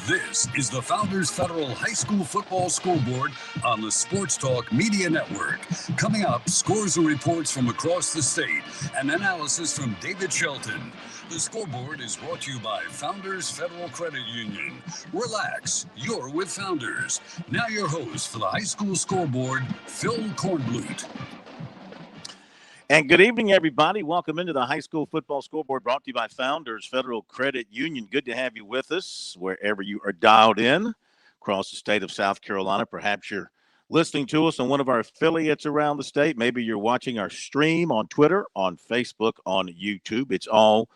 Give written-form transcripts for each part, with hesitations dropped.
This is the Founders Federal High School Football Scoreboard on the Sports Talk Media Network. Coming up, scores and reports from across the state and analysis from David Shelton. The Scoreboard is brought to you by Founders Federal Credit Union. Relax, you're with Founders. Now your host for the High School Scoreboard, Phil Kornblut. And good evening, everybody. Welcome into the High School Football Scoreboard brought to you by Founders Federal Credit Union. Good to have you with us wherever you are dialed in across the state of South Carolina. Perhaps you're listening to us on one of our affiliates around the state. Maybe you're watching our stream on Twitter, on Facebook, on YouTube. It's all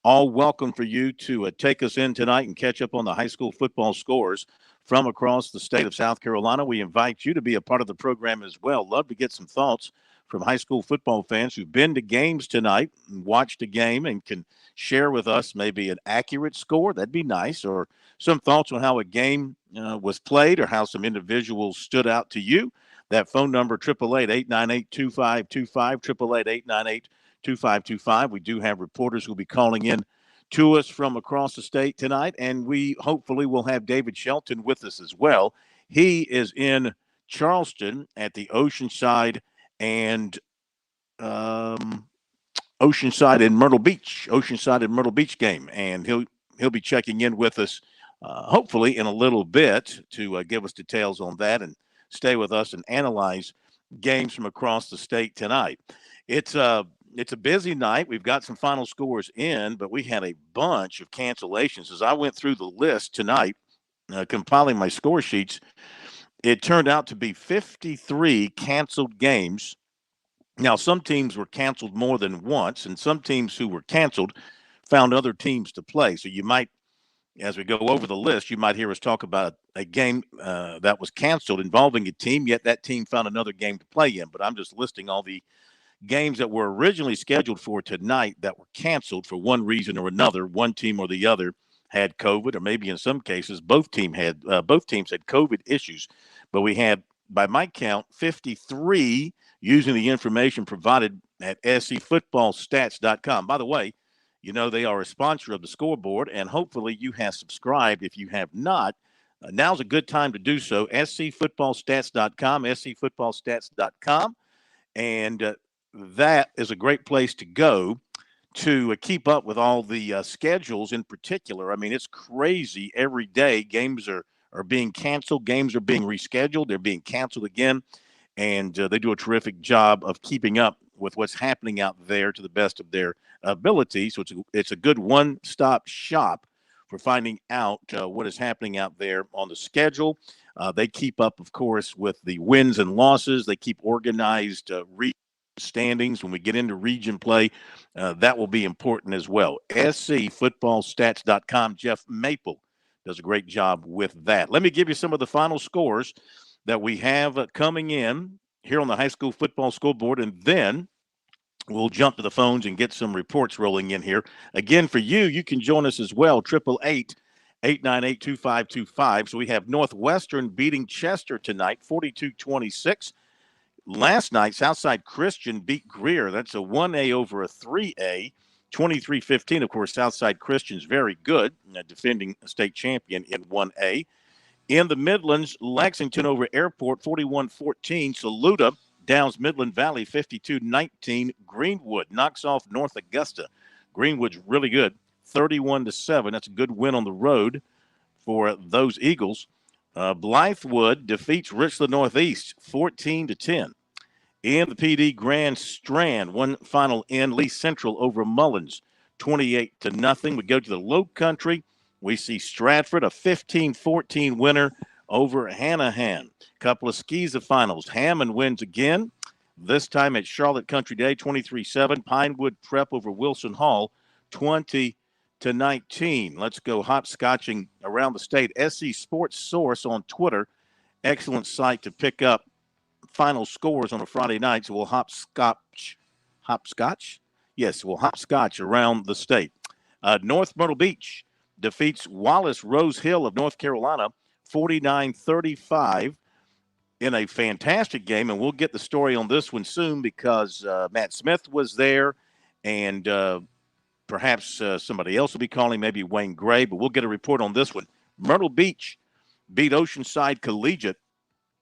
welcome for you to take us in tonight and catch up on the high school football scores from across the state of South Carolina. We invite you to be a part of the program as well. Love to get some thoughts from high school football fans who've been to games tonight and watched a game and can share with us maybe an accurate score. That'd be nice. Or some thoughts on how a game was played or how some individuals stood out to you. That phone number, 888-898-2525, 888-898-2525. We do have reporters who will be calling in to us from across the state tonight, and we hopefully will have David Shelton with us as well. He is in Charleston at the Oceanside and Oceanside and Myrtle Beach game, and he'll be checking in with us hopefully in a little bit to give us details on that and stay with us and analyze games from across the state tonight. It's a busy night. We've got some final scores in, but we had a bunch of cancellations. As I went through the list tonight, compiling my score sheets, it turned out to be 53 canceled games. Now, some teams were canceled more than once, and some teams who were canceled found other teams to play. So you might, as we go over the list, you might hear us talk about a game that was canceled involving a team, yet that team found another game to play in. But I'm just listing all the games that were originally scheduled for tonight that were canceled for one reason or another. One team or the other had COVID, or maybe in some cases both teams had COVID issues. But we had, by my count, 53 using the information provided at scfootballstats.com. By the way, you know they are a sponsor of the Scoreboard, and hopefully you have subscribed. If you have not, now's a good time to do so. scfootballstats.com, scfootballstats.com, and that is a great place to go to keep up with all the schedules in particular. I mean, it's crazy. Every day games are being canceled. Games are being rescheduled. They're being canceled again. And they do a terrific job of keeping up with what's happening out there to the best of their ability. So it's a good one-stop shop for finding out what is happening out there on the schedule. They keep up, of course, with the wins and losses. They keep organized standings. When we get into region play, that will be important as well. scfootballstats.com. Jeff Maple does a great job with that. Let me give you some of the final scores that we have coming in here on the High School Football Scoreboard, and then we'll jump to the phones and get some reports rolling in here. Again, for you can join us as well, 888-898-2525. So we have Northwestern beating Chester tonight, 42-26. Last night, Southside Christian beat Greer. That's a 1A over a 3A, 23-15. Of course, Southside Christian's very good, defending state champion in 1A. In the Midlands, Lexington over Airport, 41-14. Saluda downs Midland Valley, 52-19. Greenwood knocks off North Augusta. Greenwood's really good, 31-7. That's a good win on the road for those Eagles. Blythewood defeats Richland Northeast, 14-10. In the PD Grand Strand, one final in, Lee Central over Mullins, 28-0. We go to the Low Country. We see Stratford, a 15-14 winner over Hanahan. Couple of Skeeza finals. Hammond wins again, this time at Charlotte Country Day, 23-7. Pinewood Prep over Wilson Hall, 20-19. Let's go hopscotching around the state. SC Sports Source on Twitter, excellent site to pick up final scores on a Friday night. So we'll hopscotch? Yes, we'll hopscotch around the state. North Myrtle Beach defeats Wallace Rose Hill of North Carolina, 49-35 in a fantastic game. And we'll get the story on this one soon because Matt Smith was there and Perhaps somebody else will be calling, maybe Wayne Gray, but we'll get a report on this one. Myrtle Beach beat Oceanside Collegiate.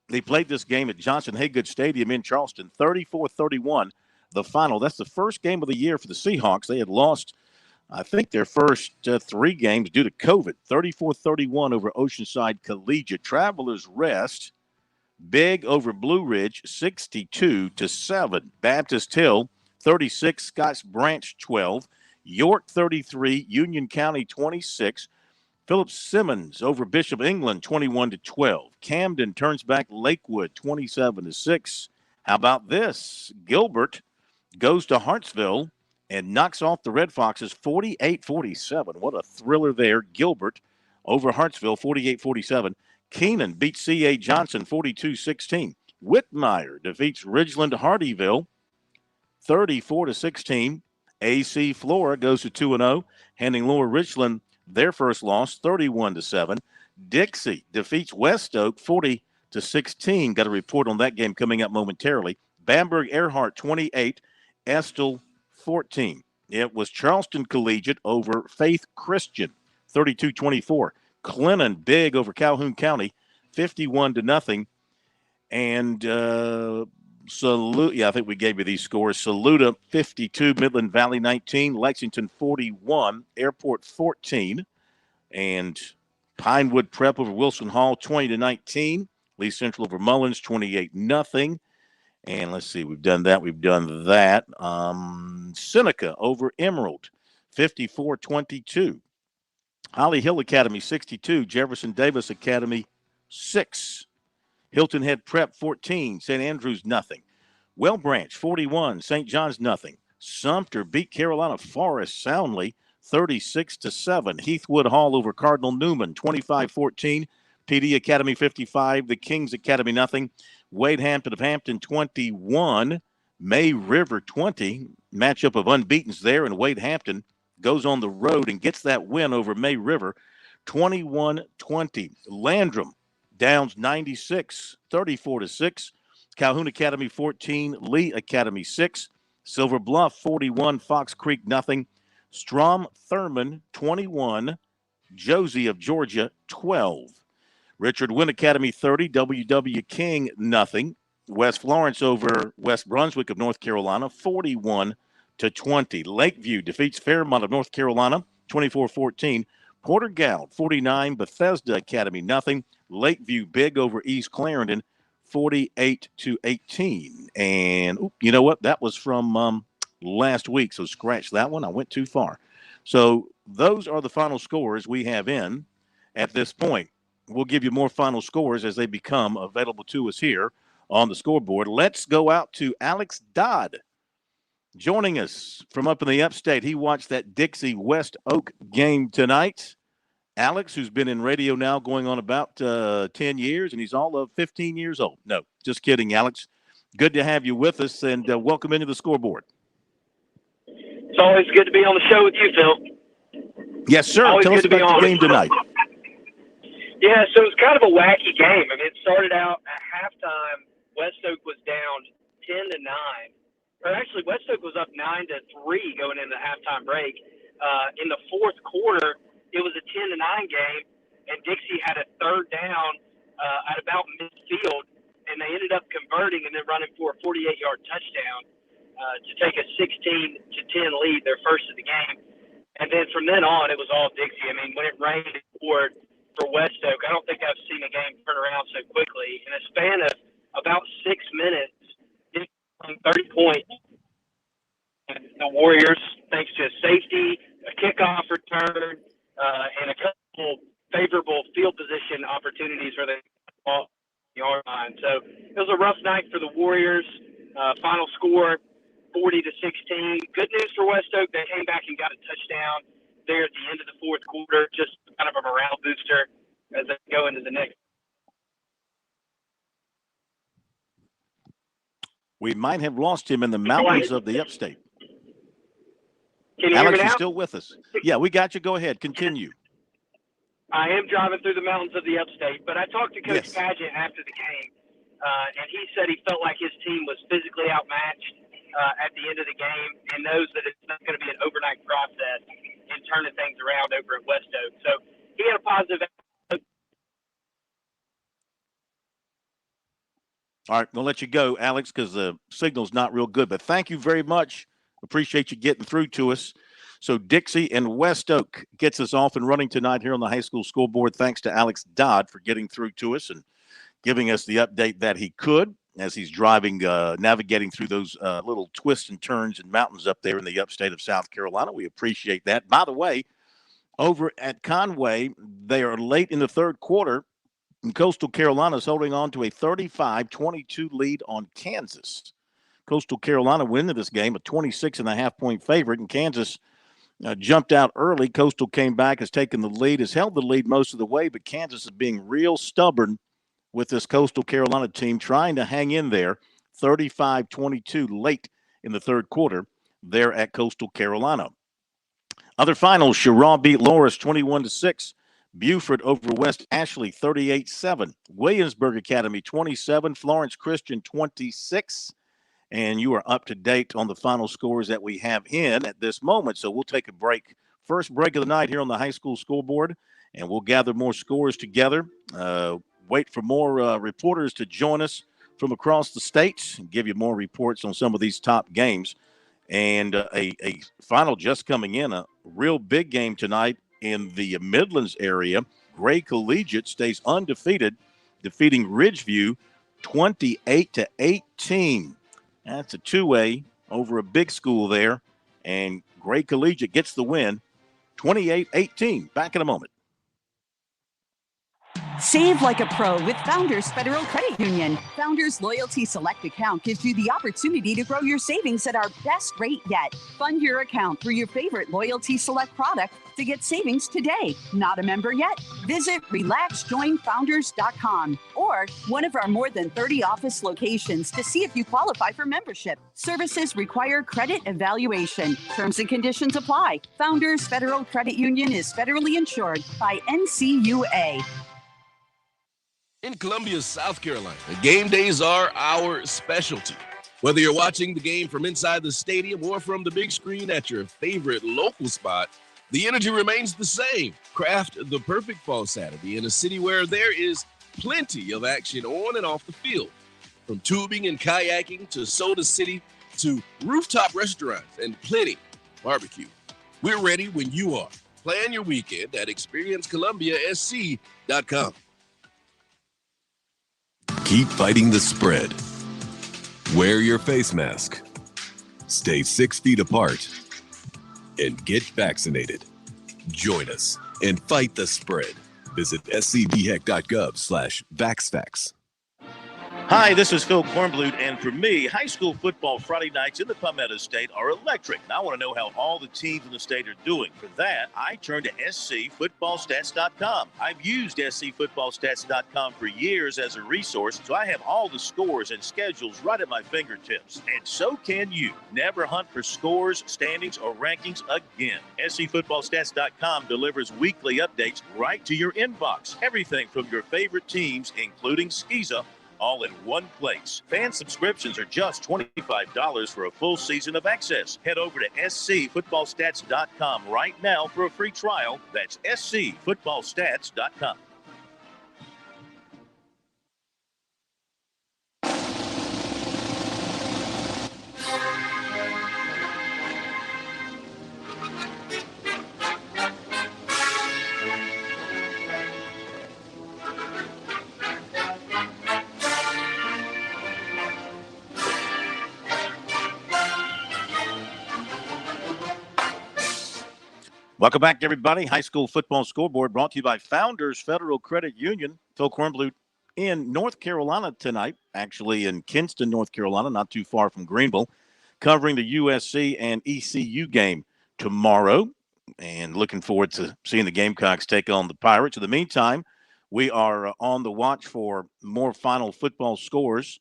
They played this game at Johnson Haygood Stadium in Charleston, 34-31, the final. That's the first game of the year for the Seahawks. They had lost, I think, their first 3 games due to COVID, 34-31 over Oceanside Collegiate. Travelers Rest, big over Blue Ridge, 62-7. Baptist Hill, 36, Scotts Branch, 12. York, 33, Union County, 26. Philip Simmons over Bishop England, 21-12. Camden turns back Lakewood, 27-6. How about this? Gilbert goes to Hartsville and knocks off the Red Foxes 48-47. What a thriller there. Gilbert over Hartsville, 48-47. Keenan beats C.A. Johnson, 42-16. Whitmire defeats Ridgeland Hardyville, 34-16. AC Flora goes to 2-0, handing Lower Richland their first loss, 31-7. Dixie defeats West Oak, 40-16. Got a report on that game coming up momentarily. Bamberg Earhart, 28. Estill, 14. It was Charleston Collegiate over Faith Christian, 32-24. Clinton big over Calhoun County, 51-0. And I think we gave you these scores. Saluda 52, Midland Valley 19, Lexington 41, Airport 14, and Pinewood Prep over Wilson Hall 20-19. Lee Central over Mullins 28-0. And let's see, we've done that. Seneca over Emerald 54-22. Holly Hill Academy 62, Jefferson Davis Academy 6. Hilton Head Prep 14, St. Andrews nothing. Well Branch 41, St. John's nothing. Sumter beat Carolina Forest soundly 36-7. Heathwood Hall over Cardinal Newman 25-14. PD Academy 55, the Kings Academy nothing. Wade Hampton of Hampton 21, May River 20. Matchup of unbeatens there, and Wade Hampton goes on the road and gets that win over May River 21-20. Landrum Downs 96, 34-6. Calhoun Academy 14, Lee Academy 6. Silver Bluff 41, Fox Creek nothing. Strom Thurman 21, Josie of Georgia 12. Richard Wynn Academy 30, WW King nothing. West Florence over West Brunswick of North Carolina 41-20. Lakeview defeats Fairmont of North Carolina 24-14. Porter Gould 49, Bethesda Academy nothing. Lakeview big over East Clarendon 48-18. And you know what? That was from last week, so scratch that one. I went too far. So those are the final scores we have in at this point. We'll give you more final scores as they become available to us here on the scoreboard. Let's go out to Alex Dodd joining us from up in the upstate. He watched that Dixie West Oak game tonight. Alex, who's been in radio now going on about 10 years, and he's all of 15 years old. No, just kidding, Alex. Good to have you with us, and welcome into the scoreboard. It's always good to be on the show with you, Phil. Yes, sir. Always Tell us about the game tonight. Yeah, so it was kind of a wacky game. I mean, it started out at halftime. West Oak was down 10-9. Or actually, West Oak was up 9-3 going into the halftime break. In the fourth quarter, it was a 10-9 game, and Dixie had a third down at about midfield, and they ended up converting and then running for a 48-yard touchdown to take a 16-10 lead, their first of the game. And then from then on, it was all Dixie. I mean, when it rained, it poured for West Oak. I don't think I've seen a game turn around so quickly. In a span of about 6 minutes, Dixie won 30 points. The Warriors, thanks to a safety, a kickoff return, and a couple favorable field position opportunities where they ball the yard line. So it was a rough night for the Warriors. Final score, 40-16. Good news for West Oak. They came back and got a touchdown there at the end of the fourth quarter, just kind of a morale booster as they go into the next. We might have lost him in the mountains of the upstate. Can you Alex, hear me now? you still with us? Yeah, we got you. Go ahead. Continue. I am driving through the mountains of the upstate, but I talked to Coach Yes. Padgett after the game, and he said he felt like his team was physically outmatched. at the end of the game and knows that it's not going to be an overnight process in turning things around over at West Oak. So he had a positive. All right, we'll let you go, Alex, because the signal's not real good. But thank you very much. Appreciate you getting through to us. So Dixie and West Oak gets us off and running tonight here on the high school scoreboard. Thanks to Alex Dodd for getting through to us and giving us the update that he could as he's driving, navigating through those little twists and turns and mountains up there in the upstate of South Carolina. We appreciate that. By the way, over at Conway, they are late in the third quarter, and Coastal Carolina is holding on to a 35-22 lead on Kansas. Coastal Carolina went into this game a 26.5-point favorite, and Kansas jumped out early. Coastal came back, has taken the lead, has held the lead most of the way, but Kansas is being real stubborn with this Coastal Carolina team trying to hang in there. 35-22 late in the third quarter there at Coastal Carolina. Other finals, Sherrod beat Loris 21-6. Buford over West Ashley 38-7. Williamsburg Academy 27. Florence Christian 26. And you are up to date on the final scores that we have in at this moment. So we'll take a break. First break of the night here on the high school scoreboard, and we'll gather more scores together. Wait for more reporters to join us from across the state and give you more reports on some of these top games. And a final just coming in, a real big game tonight in the Midlands area. Gray Collegiate stays undefeated, defeating Ridgeview 28-18. That's a two-way over a big school there. And Gray Collegiate gets the win, 28-18. Back in a moment. Save like a pro with Founders Federal Credit Union. Founders Loyalty Select account gives you the opportunity to grow your savings at our best rate yet. Fund your account through your favorite Loyalty Select product to get savings today. Not a member yet? Visit relaxjoinfounders.com or one of our more than 30 office locations to see if you qualify for membership. Services require credit evaluation. Terms and conditions apply. Founders Federal Credit Union is federally insured by NCUA. In Columbia, South Carolina, game days are our specialty. Whether you're watching the game from inside the stadium or from the big screen at your favorite local spot, the energy remains the same. Craft the perfect fall Saturday in a city where there is plenty of action on and off the field. From tubing and kayaking to Soda City to rooftop restaurants and plenty barbecue. We're ready when you are. Plan your weekend at experiencecolumbiasc.com. Keep fighting the spread. Wear your face mask. Stay 6 feet apart. And get vaccinated. Join us and fight the spread. Visit scdheck.gov/vaxfax. Hi, this is Phil Kornblut, and for me, high school football Friday nights in the Palmetto State are electric. And I want to know how all the teams in the state are doing. For that, I turn to scfootballstats.com. I've used scfootballstats.com for years as a resource, so I have all the scores and schedules right at my fingertips. And so can you. Never hunt for scores, standings, or rankings again. scfootballstats.com delivers weekly updates right to your inbox. Everything from your favorite teams, including Skeeza, all in one place. Fan subscriptions are just $25 for a full season of access. Head over to scfootballstats.com right now for a free trial. That's scfootballstats.com. Welcome back, everybody. High school football scoreboard brought to you by Founders Federal Credit Union. Phil Kornblut in North Carolina tonight, actually in Kinston, North Carolina, not too far from Greenville, covering the USC and ECU game tomorrow, and looking forward to seeing the Gamecocks take on the Pirates. In the meantime, we are on the watch for more final football scores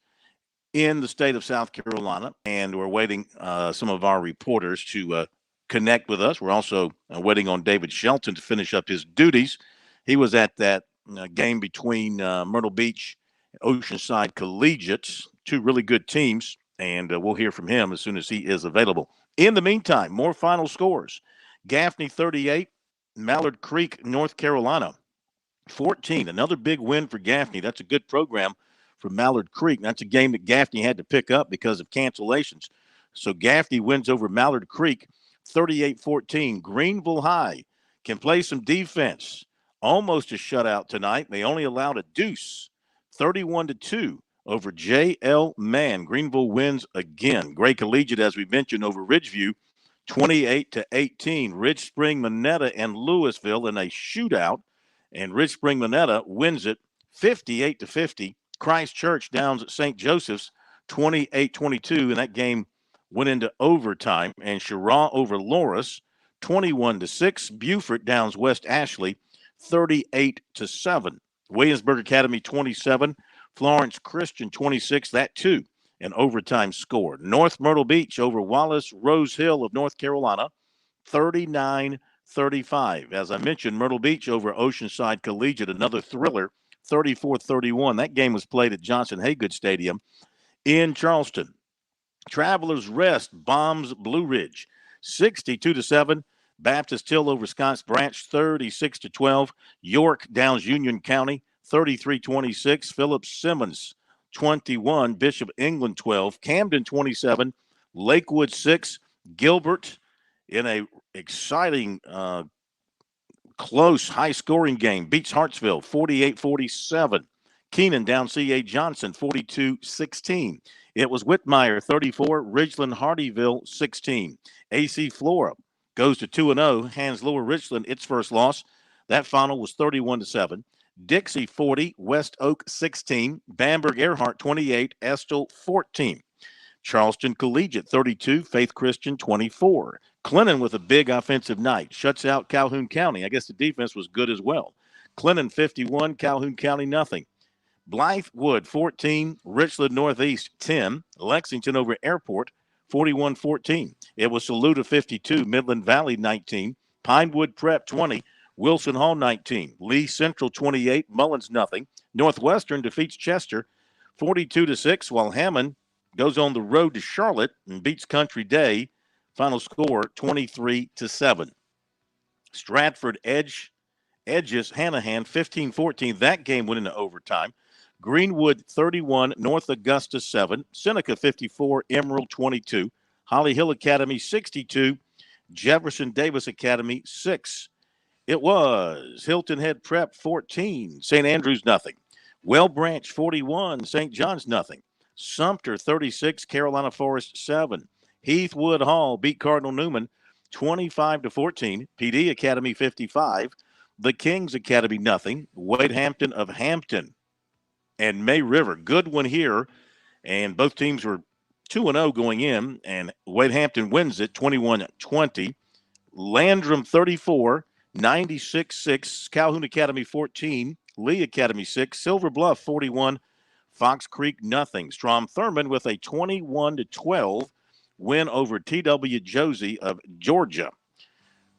in the state of South Carolina, and we're waiting some of our reporters to connect with us. We're also waiting on David Shelton to finish up his duties. He was at that game between Myrtle Beach and Oceanside Collegiate, two really good teams and we'll hear from him as soon as he is available. In the meantime, more final scores. Gaffney 38, Mallard Creek, North Carolina 14. Another big win for Gaffney. That's a good program for Mallard Creek. That's a game that Gaffney had to pick up because of cancellations. So Gaffney wins over Mallard Creek 38-14. Greenville High can play some defense. Almost a shutout tonight. They only allowed a deuce, 31-2 over J.L. Mann. Greenville wins again. Gray Collegiate, as we mentioned, over Ridgeview, 28-18. Ridge Spring, Monetta, and Louisville in a shootout. And Ridge Spring Monetta wins it 58-50. Christchurch downs at St. Joseph's 28-22, and that game went into overtime. And Cheraw over Loris 21-6. Beaufort downs West Ashley 38-7. Williamsburg Academy 27. Florence Christian 26. That too an overtime score. North Myrtle Beach over Wallace Rose Hill of North Carolina 39-35. As I mentioned, Myrtle Beach over Oceanside Collegiate, another thriller, 34-31. That game was played at Johnson Haygood Stadium in Charleston. Travelers Rest bombs Blue Ridge, 62-7. Baptist Hill over Scotts Branch, 36-12. York downs Union County, 33-26. Phillips Simmons, 21. Bishop England, 12. Camden, 27. Lakewood, 6. Gilbert in a exciting, close, high-scoring game. Beats Hartsville, 48-47. Keenan down C.A. Johnson, 42-16. It was Whitmire, 34. Ridgeland Hardyville, 16. A.C. Flora goes to 2-0. Hands Lower Richland, its first loss. That final was 31-7. Dixie, 40. West Oak, 16. Bamberg Earhart, 28. Estill, 14. Charleston Collegiate, 32. Faith Christian, 24. Clinton with a big offensive night. Shuts out Calhoun County. I guess the defense was good as well. Clinton, 51. Calhoun County, nothing. Blythewood, 14. Richland Northeast, 10. Lexington over Airport, 41-14. It was Saluda, 52. Midland Valley, 19. Pinewood Prep, 20. Wilson Hall, 19. Lee Central, 28. Mullins, nothing. Northwestern defeats Chester, 42-6, while Hammond goes on the road to Charlotte and beats Country Day. Final score, 23-7. Stratford edges Hanahan, 15-14. That game went into overtime. Greenwood, 31. North Augusta, 7. Seneca, 54. Emerald, 22. Holly Hill Academy, 62. Jefferson Davis Academy, 6. It was Hilton Head Prep, 14. St. Andrews, nothing. Well Branch, 41. St. John's, nothing. Sumter, 36. Carolina Forest, 7. Heathwood Hall beat Cardinal Newman, 25-14. PD Academy, 55. The Kings Academy, nothing. Wade Hampton of Hampton and May River, good one here. And both teams were 2-0 going in, and Wade Hampton wins it 21-20. Landrum, 34. 96-6. Calhoun Academy, 14. Lee Academy, 6. Silver Bluff, 41. Fox Creek, nothing. Strom Thurmond with a 21-12 win over T.W. Josie of Georgia.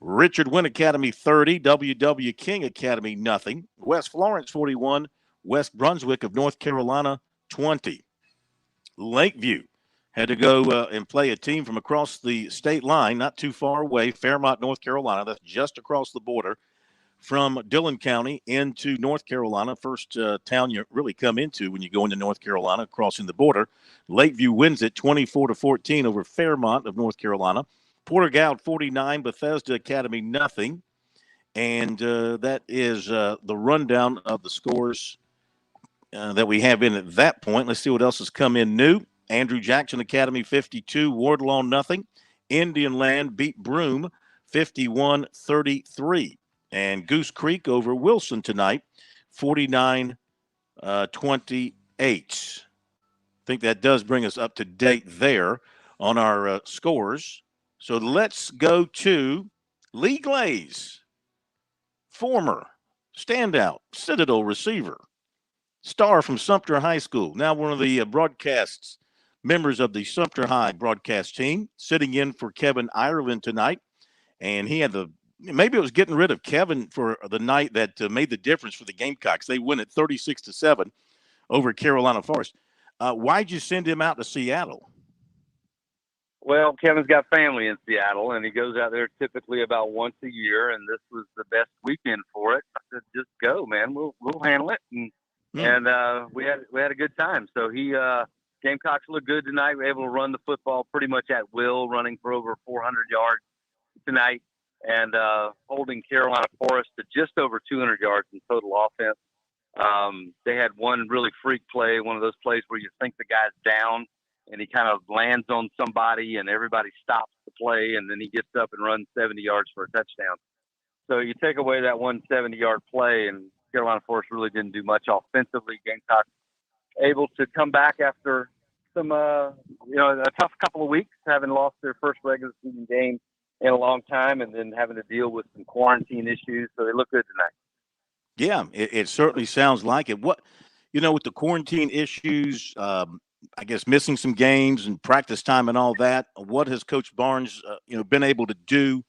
Richard Wynn Academy, 30. W.W. King Academy, nothing. West Florence, 41. West Brunswick of North Carolina, 20. Lakeview had to go and play a team from across the state line, not too far away, Fairmont, North Carolina. That's just across the border from Dillon County into North Carolina. First town you really come into when you go into North Carolina, crossing the border. Lakeview wins it 24-14 over Fairmont of North Carolina. Porter-Gaud, 49. Bethesda Academy, nothing. And that is the rundown of the scores that we have in at that point. Let's see what else has come in new. Andrew Jackson Academy, 52. Wardlaw, nothing. Indian Land beat Broome, 51-33. And Goose Creek over Wilson tonight, 49-28. I think that does bring us up to date there on our scores. So let's go to Lee Glaze, former standout Citadel receiver, star from Sumter High School, now one of the members of the Sumter High broadcast team, sitting in for Kevin Ireland tonight. And he had maybe it was getting rid of Kevin for the night that made the difference for the Gamecocks. They win at 36-7 over Carolina Forest. Why'd you send him out to Seattle? Well, Kevin's got family in Seattle, and he goes out there typically about once a year, and this was the best weekend for it. I said, just go, man. We'll handle it. And we had a good time. So Gamecocks looked good tonight. We were able to run the football pretty much at will, running for over 400 yards tonight, and holding Carolina Forest to just over 200 yards in total offense. They had one really freak play, one of those plays where you think the guy's down, and he kind of lands on somebody, and everybody stops the play, and then he gets up and runs 70 yards for a touchdown. So you take away that 170-yard play, and Carolina Forest really didn't do much offensively. Gamecocks able to come back after some, a tough couple of weeks, having lost their first regular season game in a long time, and then having to deal with some quarantine issues. So they look good tonight. Yeah, it certainly sounds like it. With the quarantine issues, I guess missing some games and practice time and all that, what has Coach Barnes, been able to do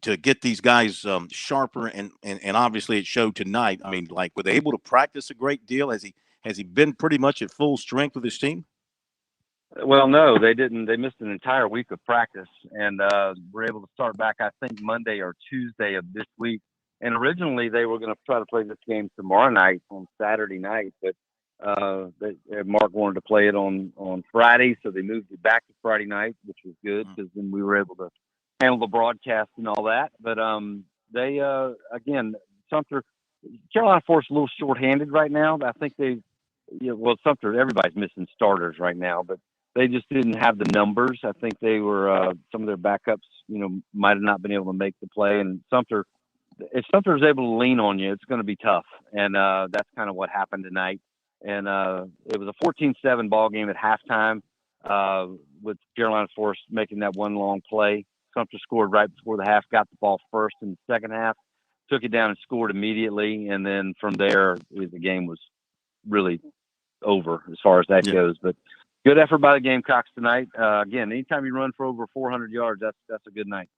to get these guys sharper? And obviously it showed tonight. I mean, were they able to practice a great deal? Has he been pretty much at full strength with his team? Well, no, they didn't. They missed an entire week of practice, and were able to start back, I think, Monday or Tuesday of this week. And originally they were going to try to play this game tomorrow night on Saturday night, but Mark wanted to play it on Friday, so they moved it back to Friday night, which was good because then we were able to handle the broadcast and all that. But they again, Sumter, Carolina Forest a little shorthanded right now. I think Sumter, everybody's missing starters right now, but they just didn't have the numbers. I think they were some of their backups, might have not been able to make the play. And if Sumter is able to lean on you, it's going to be tough. And that's kind of what happened tonight. And it was a 14-7 ball game at halftime with Carolina Forest making that one long play. Sumter scored right before the half, got the ball first in the second half, took it down and scored immediately. And then from there, the game was really over as far as that goes. But good effort by the Gamecocks tonight. Again, anytime you run for over 400 yards, that's a good night.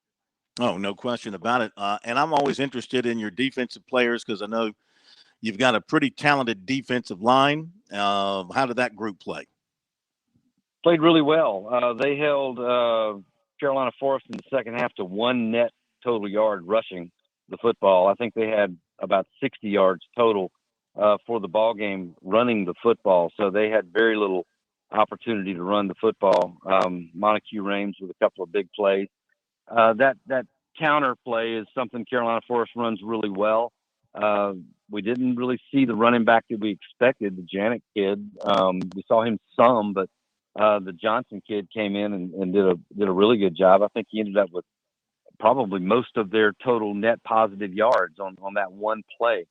Oh, no question about it. And I'm always interested in your defensive players because I know you've got a pretty talented defensive line. How did that group play? Played really well. They held Carolina Forest in the second half to one net total yard rushing the football. I think they had about 60 yards total for the ball game running the football. So they had very little opportunity to run the football. Montague Rames with a couple of big plays. That counter play is something Carolina Forest runs really well. We didn't really see the running back that we expected, the Janik kid. We saw him some, but the Johnson kid came in and did a really good job. I think he ended up with probably most of their total net positive yards on that one play.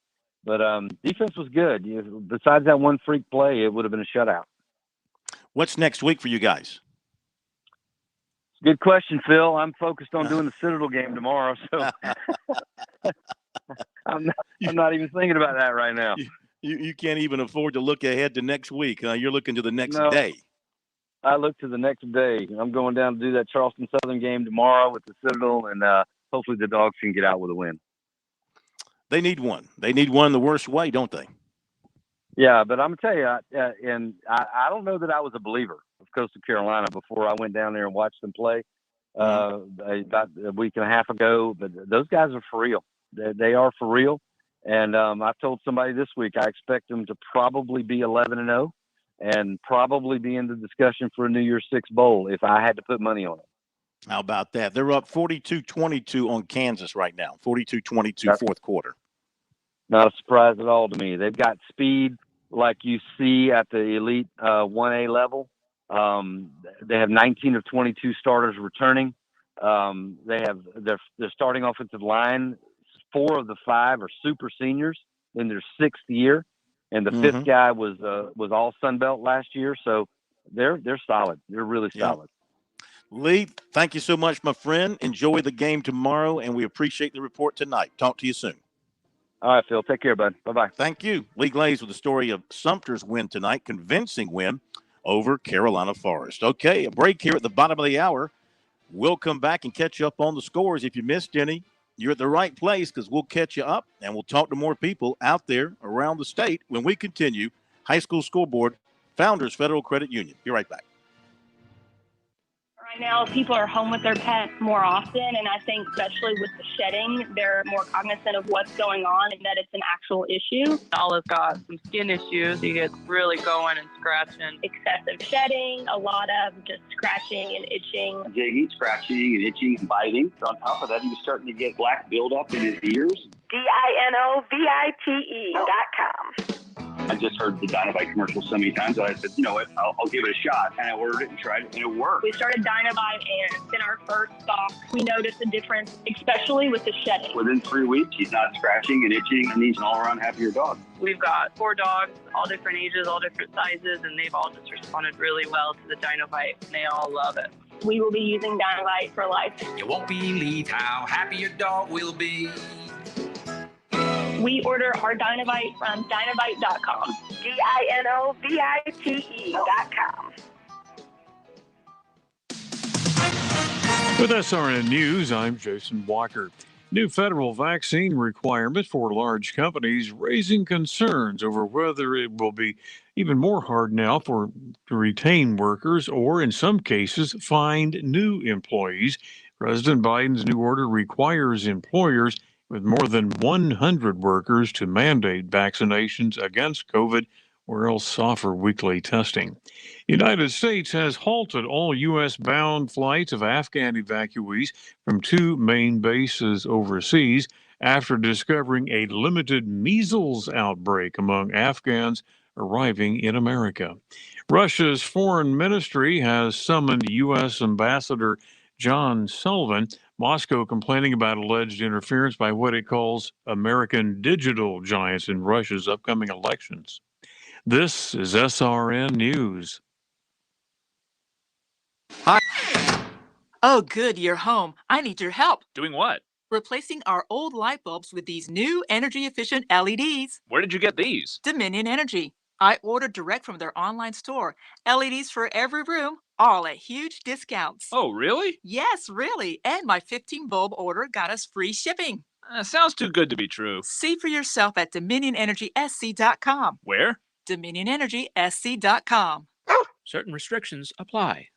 But defense was good. Besides that one freak play, it would have been a shutout. What's next week for you guys? Good question, Phil. I'm focused on doing the Citadel game tomorrow, so I'm not even thinking about that right now. You can't even afford to look ahead to next week. You're looking to the next day. I look to the next day. I'm going down to do that Charleston Southern game tomorrow with the Citadel, and hopefully the Dogs can get out with a win. They need one. They need one the worst way, don't they? Yeah, but I'm going to tell you, and I don't know that I was a believer of Coastal Carolina before I went down there and watched them play about a week and a half ago. But those guys are for real. They are for real. And I've told somebody this week I expect them to probably be 11-0 and probably be in the discussion for a New Year's Six bowl if I had to put money on it. How about that? They're up 42-22 on Kansas right now, 42-22 fourth quarter. Not a surprise at all to me. They've got speed like you see at the elite 1A level. They have 19 of 22 starters returning. They have their starting offensive line. 4 of the 5 are super seniors in their 6th year, and the 5th guy was all Sun Belt last year. So they're solid. They're really solid. Lee, thank you so much, my friend. Enjoy the game tomorrow, and we appreciate the report tonight. Talk to you soon. All right, Phil. Take care, bud. Bye-bye. Thank you. Lee Glaze with the story of Sumter's win tonight, convincing win over Carolina Forest. Okay, a break here at the bottom of the hour. We'll come back and catch up on the scores. If you missed any, you're at the right place because we'll catch you up and we'll talk to more people out there around the state when we continue High School Scoreboard, Founders Federal Credit Union. Be right back. Right now, people are home with their pets more often, and I think especially with the shedding, they're more cognizant of what's going on and that it's an actual issue. Olive got some skin issues. He gets really going and scratching. Excessive shedding, a lot of just scratching and itching. Digging, scratching, and itching and biting. On top of that, he was starting to get black buildup in his ears. DINOVITE.com. I just heard the Dynovite commercial so many times that I said, you know what, I'll give it a shot. And I ordered it and tried it, and it worked. We started Dynovite, and in our first stock, we noticed a difference, especially with the shedding. Within 3 weeks, he's not scratching and itching, and he's an all-around happier dog. We've got 4 dogs, all different ages, all different sizes, and they've all just responded really well to the Dynovite, and they all love it. We will be using Dynovite for life. You won't believe how happy your dog will be. We order our Dynovite from Dynovite.com. DINOVITE.com. With SRN News, I'm Jason Walker. New federal vaccine requirement for large companies raising concerns over whether it will be even more hard now to retain workers or, in some cases, find new employees. President Biden's new order requires employers with more than 100 workers to mandate vaccinations against COVID or else offer weekly testing. The United States has halted all U.S.-bound flights of Afghan evacuees from 2 main bases overseas after discovering a limited measles outbreak among Afghans arriving in America. Russia's foreign ministry has summoned U.S. Ambassador John Sullivan, Moscow complaining about alleged interference by what it calls American digital giants in Russia's upcoming elections. This is SRN News. Hi. Oh, good, you're home. I need your help. Doing what? Replacing our old light bulbs with these new energy-efficient LEDs. Where did you get these? Dominion Energy. I ordered direct from their online store. LEDs for every room, all at huge discounts. Oh, really? Yes, really. And my 15-bulb order got us free shipping. Sounds too good to be true. See for yourself at DominionEnergySC.com. Where? DominionEnergySC.com. Certain restrictions apply.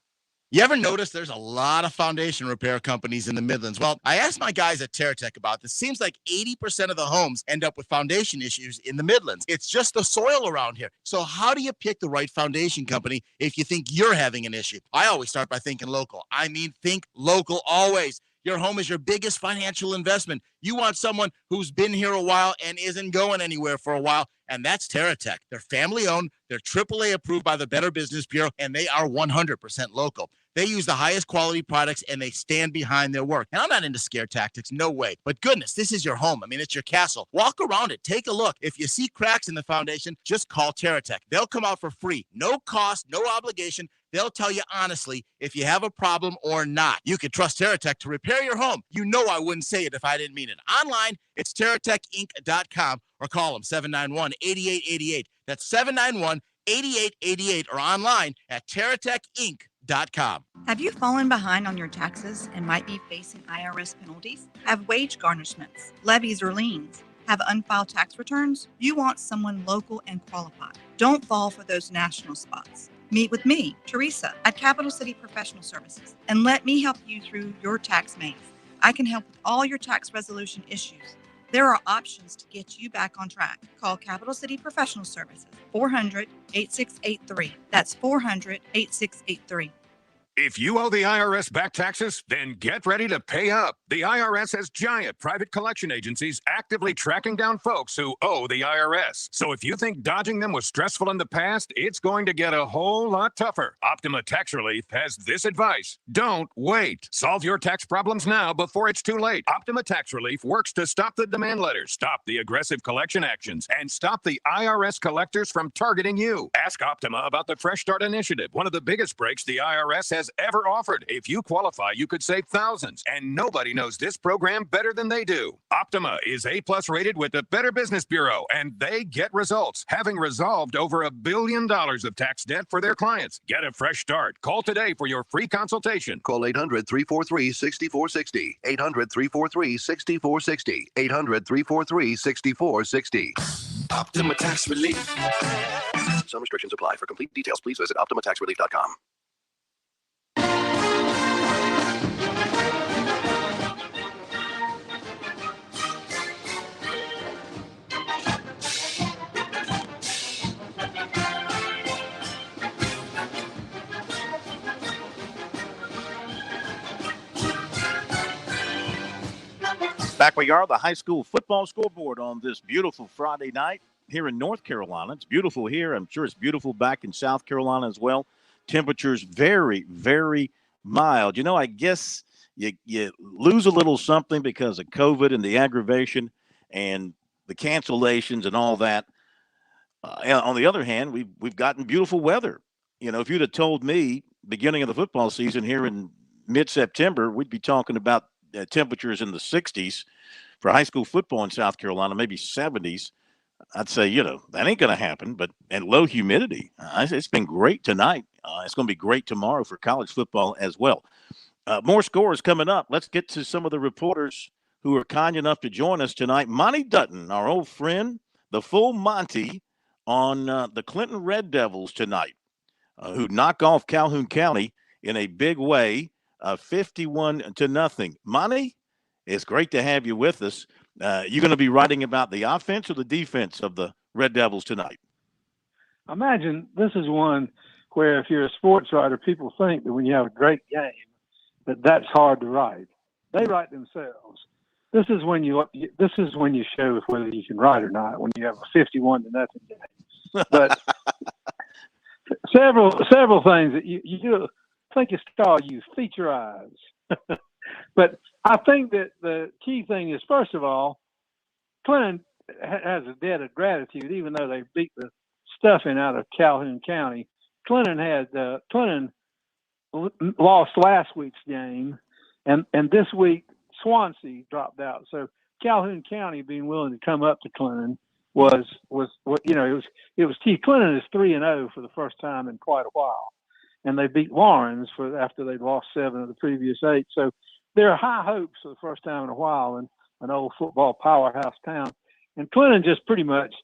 You ever notice there's a lot of foundation repair companies in the Midlands? Well, I asked my guys at TerraTech about this. Seems like 80% of the homes end up with foundation issues in the Midlands. It's just the soil around here. So how do you pick the right foundation company if you think you're having an issue? I always start by thinking local. I mean, think local always. Your home is your biggest financial investment. You want someone who's been here a while and isn't going anywhere for a while, and that's TerraTech. They're family-owned, they're AAA approved by the Better Business Bureau, and they are 100% local. They use the highest quality products, and they stand behind their work. And I'm not into scare tactics, no way. But goodness, this is your home. I mean, it's your castle. Walk around it. Take a look. If you see cracks in the foundation, just call TerraTech. They'll come out for free. No cost, no obligation. They'll tell you honestly if you have a problem or not. You can trust TerraTech to repair your home. You know I wouldn't say it if I didn't mean it. Online, it's TerraTechInc.com or call them 791-8888. That's 791-8888 or online at TerraTechInc.com. Have you fallen behind on your taxes and might be facing IRS penalties? Have wage garnishments, levies, or liens? Have unfiled tax returns? You want someone local and qualified. Don't fall for those national spots. Meet with me, Teresa, at Capital City Professional Services, and let me help you through your tax maze. I can help with all your tax resolution issues. There are options to get you back on track. Call Capital City Professional Services, 400-8683. That's 400-8683. If you owe the IRS back taxes, then get ready to pay up. The IRS has giant private collection agencies actively tracking down folks who owe the IRS. So if you think dodging them was stressful in the past, it's going to get a whole lot tougher. Optima Tax Relief has this advice. Don't wait. Solve your tax problems now before it's too late. Optima Tax Relief works to stop the demand letters, stop the aggressive collection actions, and stop the IRS collectors from targeting you. Ask Optima about the Fresh Start Initiative, one of the biggest breaks the IRS has ever offered. If you qualify, you could save thousands, and nobody knows this program better than they do. Optima is A+ rated with the Better Business Bureau, and they get results, having resolved over $1 billion of tax debt for their clients. Get a fresh start. Call today for your free consultation. Call 800-343-6460. 800-343-6460. 800-343-6460. Optima Tax Relief. Some restrictions apply. For complete details, please visit OptimaTaxRelief.com. Back we are, the high school football scoreboard on this beautiful Friday night here in North Carolina. It's beautiful here. I'm sure it's beautiful back in South Carolina as well. Temperatures very, very mild. You know, I guess you lose a little something because of COVID and the aggravation and the cancellations and all that. And on the other hand, we've gotten beautiful weather. You know, if you'd have told me beginning of the football season here in mid-September, we'd be talking about temperatures in the 60s for high school football in South Carolina, maybe 70s. I'd say, you know, that ain't going to happen. And low humidity. It's been great tonight. It's going to be great tomorrow for college football as well. More scores coming up. Let's get to some of the reporters who are kind enough to join us tonight. Monty Dutton, our old friend, the full Monty, on the Clinton Red Devils tonight, who knock off Calhoun County in a big way, 51-0. Monty, it's great to have you with us. You're going to be writing about the offense or the defense of the Red Devils tonight? Imagine this is one where if you're a sports writer, people think that when you have a great game, that's hard to write. They write themselves. This is when you show whether you can write or not, when you have a 51-0 game. But several things that you do. I think it's called you featurize. But I think that the key thing is, first of all, Clinton has a debt of gratitude, even though they beat the stuffing out of Calhoun County. Clinton lost last week's game, and this week Swansea dropped out. So Calhoun County being willing to come up to Clinton was it was key. Clinton is 3-0 for the first time in quite a while, and they beat Lawrence after they'd lost 7 of the previous 8. So there are high hopes for the first time in a while in an old football powerhouse town. And Clinton just pretty much,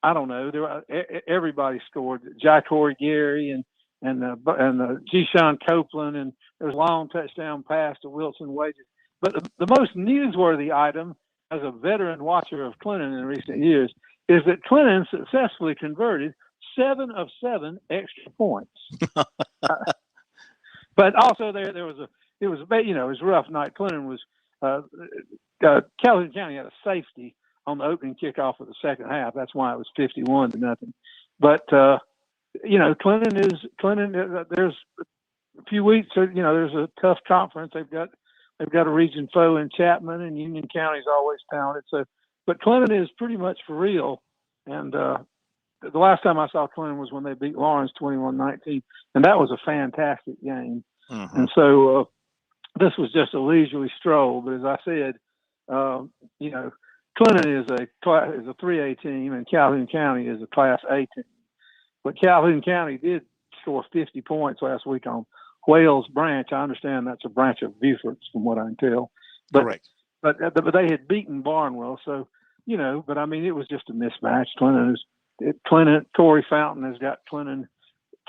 I don't know, everybody scored. Jack Corey Gary and G-Sean Copeland, and there was a long touchdown pass to Wilson Wages. But the most newsworthy item, as a veteran watcher of Clinton in recent years, is that Clinton successfully converted 7 of 7 extra points. But also it was a rough night. Clinton was Calhoun County had a safety on the opening kickoff of the second half. That's why it was 51-0. But Clinton. There's a few weeks. There's a tough conference. They've got a region foe in Chapman, and Union County's always talented. So, but Clinton is pretty much for real. And the last time I saw Clinton was when they beat Lawrence 21-19, and that was a fantastic game. Mm-hmm. And so this was just a leisurely stroll. But as I said, Clinton is a 3A team, and Calhoun County is a Class A team. But Calhoun County did score 50 points last week on Wales Branch. I understand that's a branch of Beaufort's, from what I can tell. But, correct. But they had beaten Barnwell, so But I mean, it was just a mismatch. Corey Fountain has got Clinton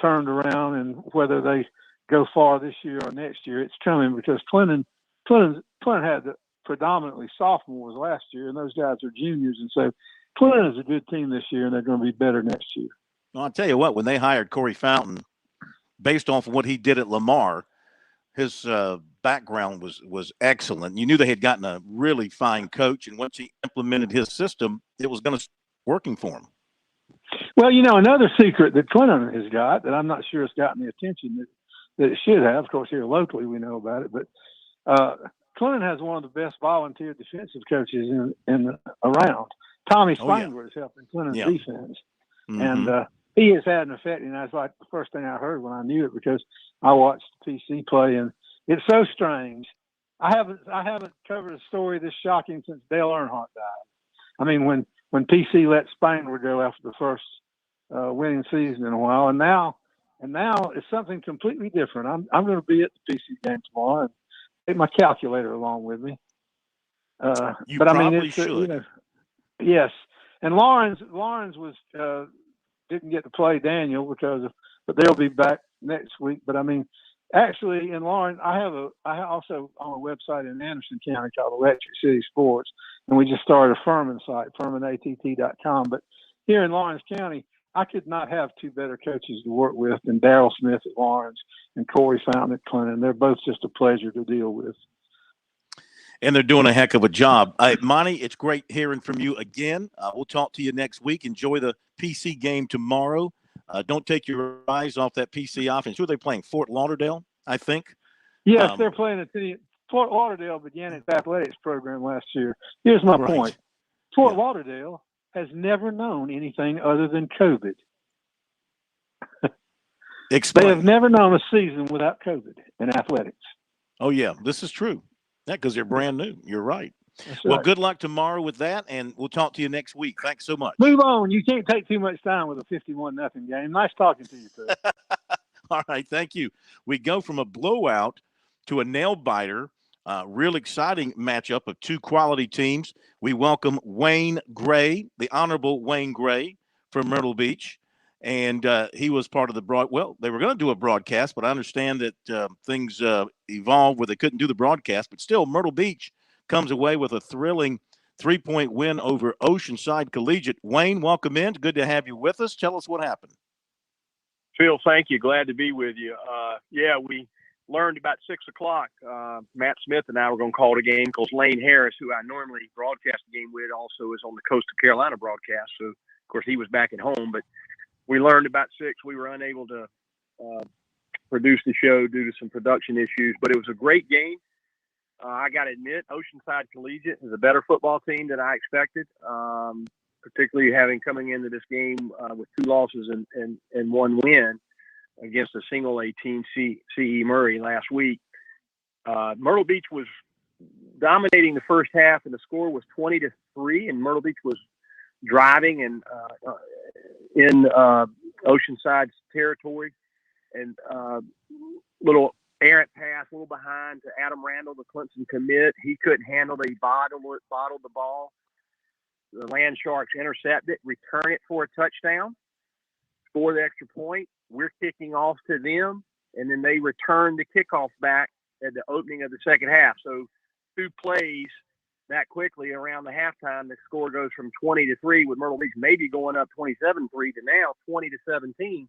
turned around, and whether they go far this year or next year, it's coming because Clinton had predominantly sophomores last year, and those guys are juniors, and so Clinton is a good team this year, and they're going to be better next year. Well, I'll tell you what, when they hired Corey Fountain, based off of what he did at Lamar, his background was excellent. You knew they had gotten a really fine coach, and once he implemented his system, it was going to working for him. Well, another secret that Clinton has got that I'm not sure has gotten the attention that it should have. Of course, here locally we know about it, but Clinton has one of the best volunteer defensive coaches around. Tommy Spangler is helping Clinton's defense, mm-hmm. And he has had an effect. And that's like the first thing I heard when I knew it, because I watched PC play, and it's so strange. I haven't covered a story this shocking since Dale Earnhardt died. I mean, when PC let Spangler go after the first winning season in a while, and now it's something completely different. I'm going to be at the PC game tomorrow and take my calculator along with me. You probably should. Yes. And Lawrence was didn't get to play Daniel but they'll be back next week. But I mean, actually in Lawrence, I also on a website in Anderson County called Electric City Sports, and we just started a Furman site, FurmanATT.com. But here in Lawrence County, I could not have two better coaches to work with than Darryl Smith at Lawrence and Corey Fountain at Clinton. They're both just a pleasure to deal with. And they're doing a heck of a job. Monty, it's great hearing from you again. We'll talk to you next week. Enjoy the PC game tomorrow. Don't take your eyes off that PC offense. Who are they playing? Fort Lauderdale, I think. Yes, they're playing at Fort Lauderdale began its athletics program last year. Here's my point. Fort Lauderdale has never known anything other than COVID. Explain. They have never known a season without COVID in athletics. Oh, yeah, this is true. Yeah, because they're brand new. You're right. That's Well, right. good luck tomorrow with that, and we'll talk to you next week. Thanks so much. Move on. You can't take too much time with a 51-0 game. Nice talking to you, sir. All right, thank you. We go from a blowout to a nail-biter. Real exciting matchup of two quality teams. We welcome Wayne Gray, the Honorable Wayne Gray from Myrtle Beach. And he was part of the they were going to do a broadcast, but I understand that things evolved where they couldn't do the broadcast. But still, Myrtle Beach comes away with a thrilling 3-point win over Oceanside Collegiate. Wayne, welcome in. Good to have you with us. Tell us what happened. Phil, thank you. Glad to be with you. We learned about 6 o'clock. Matt Smith and I were going to call the game because Lane Harris, who I normally broadcast the game with, also is on the Coastal Carolina broadcast. So, of course, he was back at home. But we learned about 6. We were unable to produce the show due to some production issues. But it was a great game. I got to admit, Oceanside Collegiate is a better football team than I expected, particularly having coming into this game with 2 losses and 1 win against a single A team, C.E. Murray, last week. Myrtle Beach was dominating the first half, and the score was 20-3, and Myrtle Beach was driving and in Oceanside's territory, and little errant pass, a little behind to Adam Randall, the Clemson commit. He couldn't handle it. He bottled the ball. The Land Sharks intercept it, return it for a touchdown, score the extra point. We're kicking off to them, and then they return the kickoff back at the opening of the second half. So 2 plays that quickly around the halftime, the score goes from 20-3 with Myrtle Beach maybe going up 27-3 to now 20-17.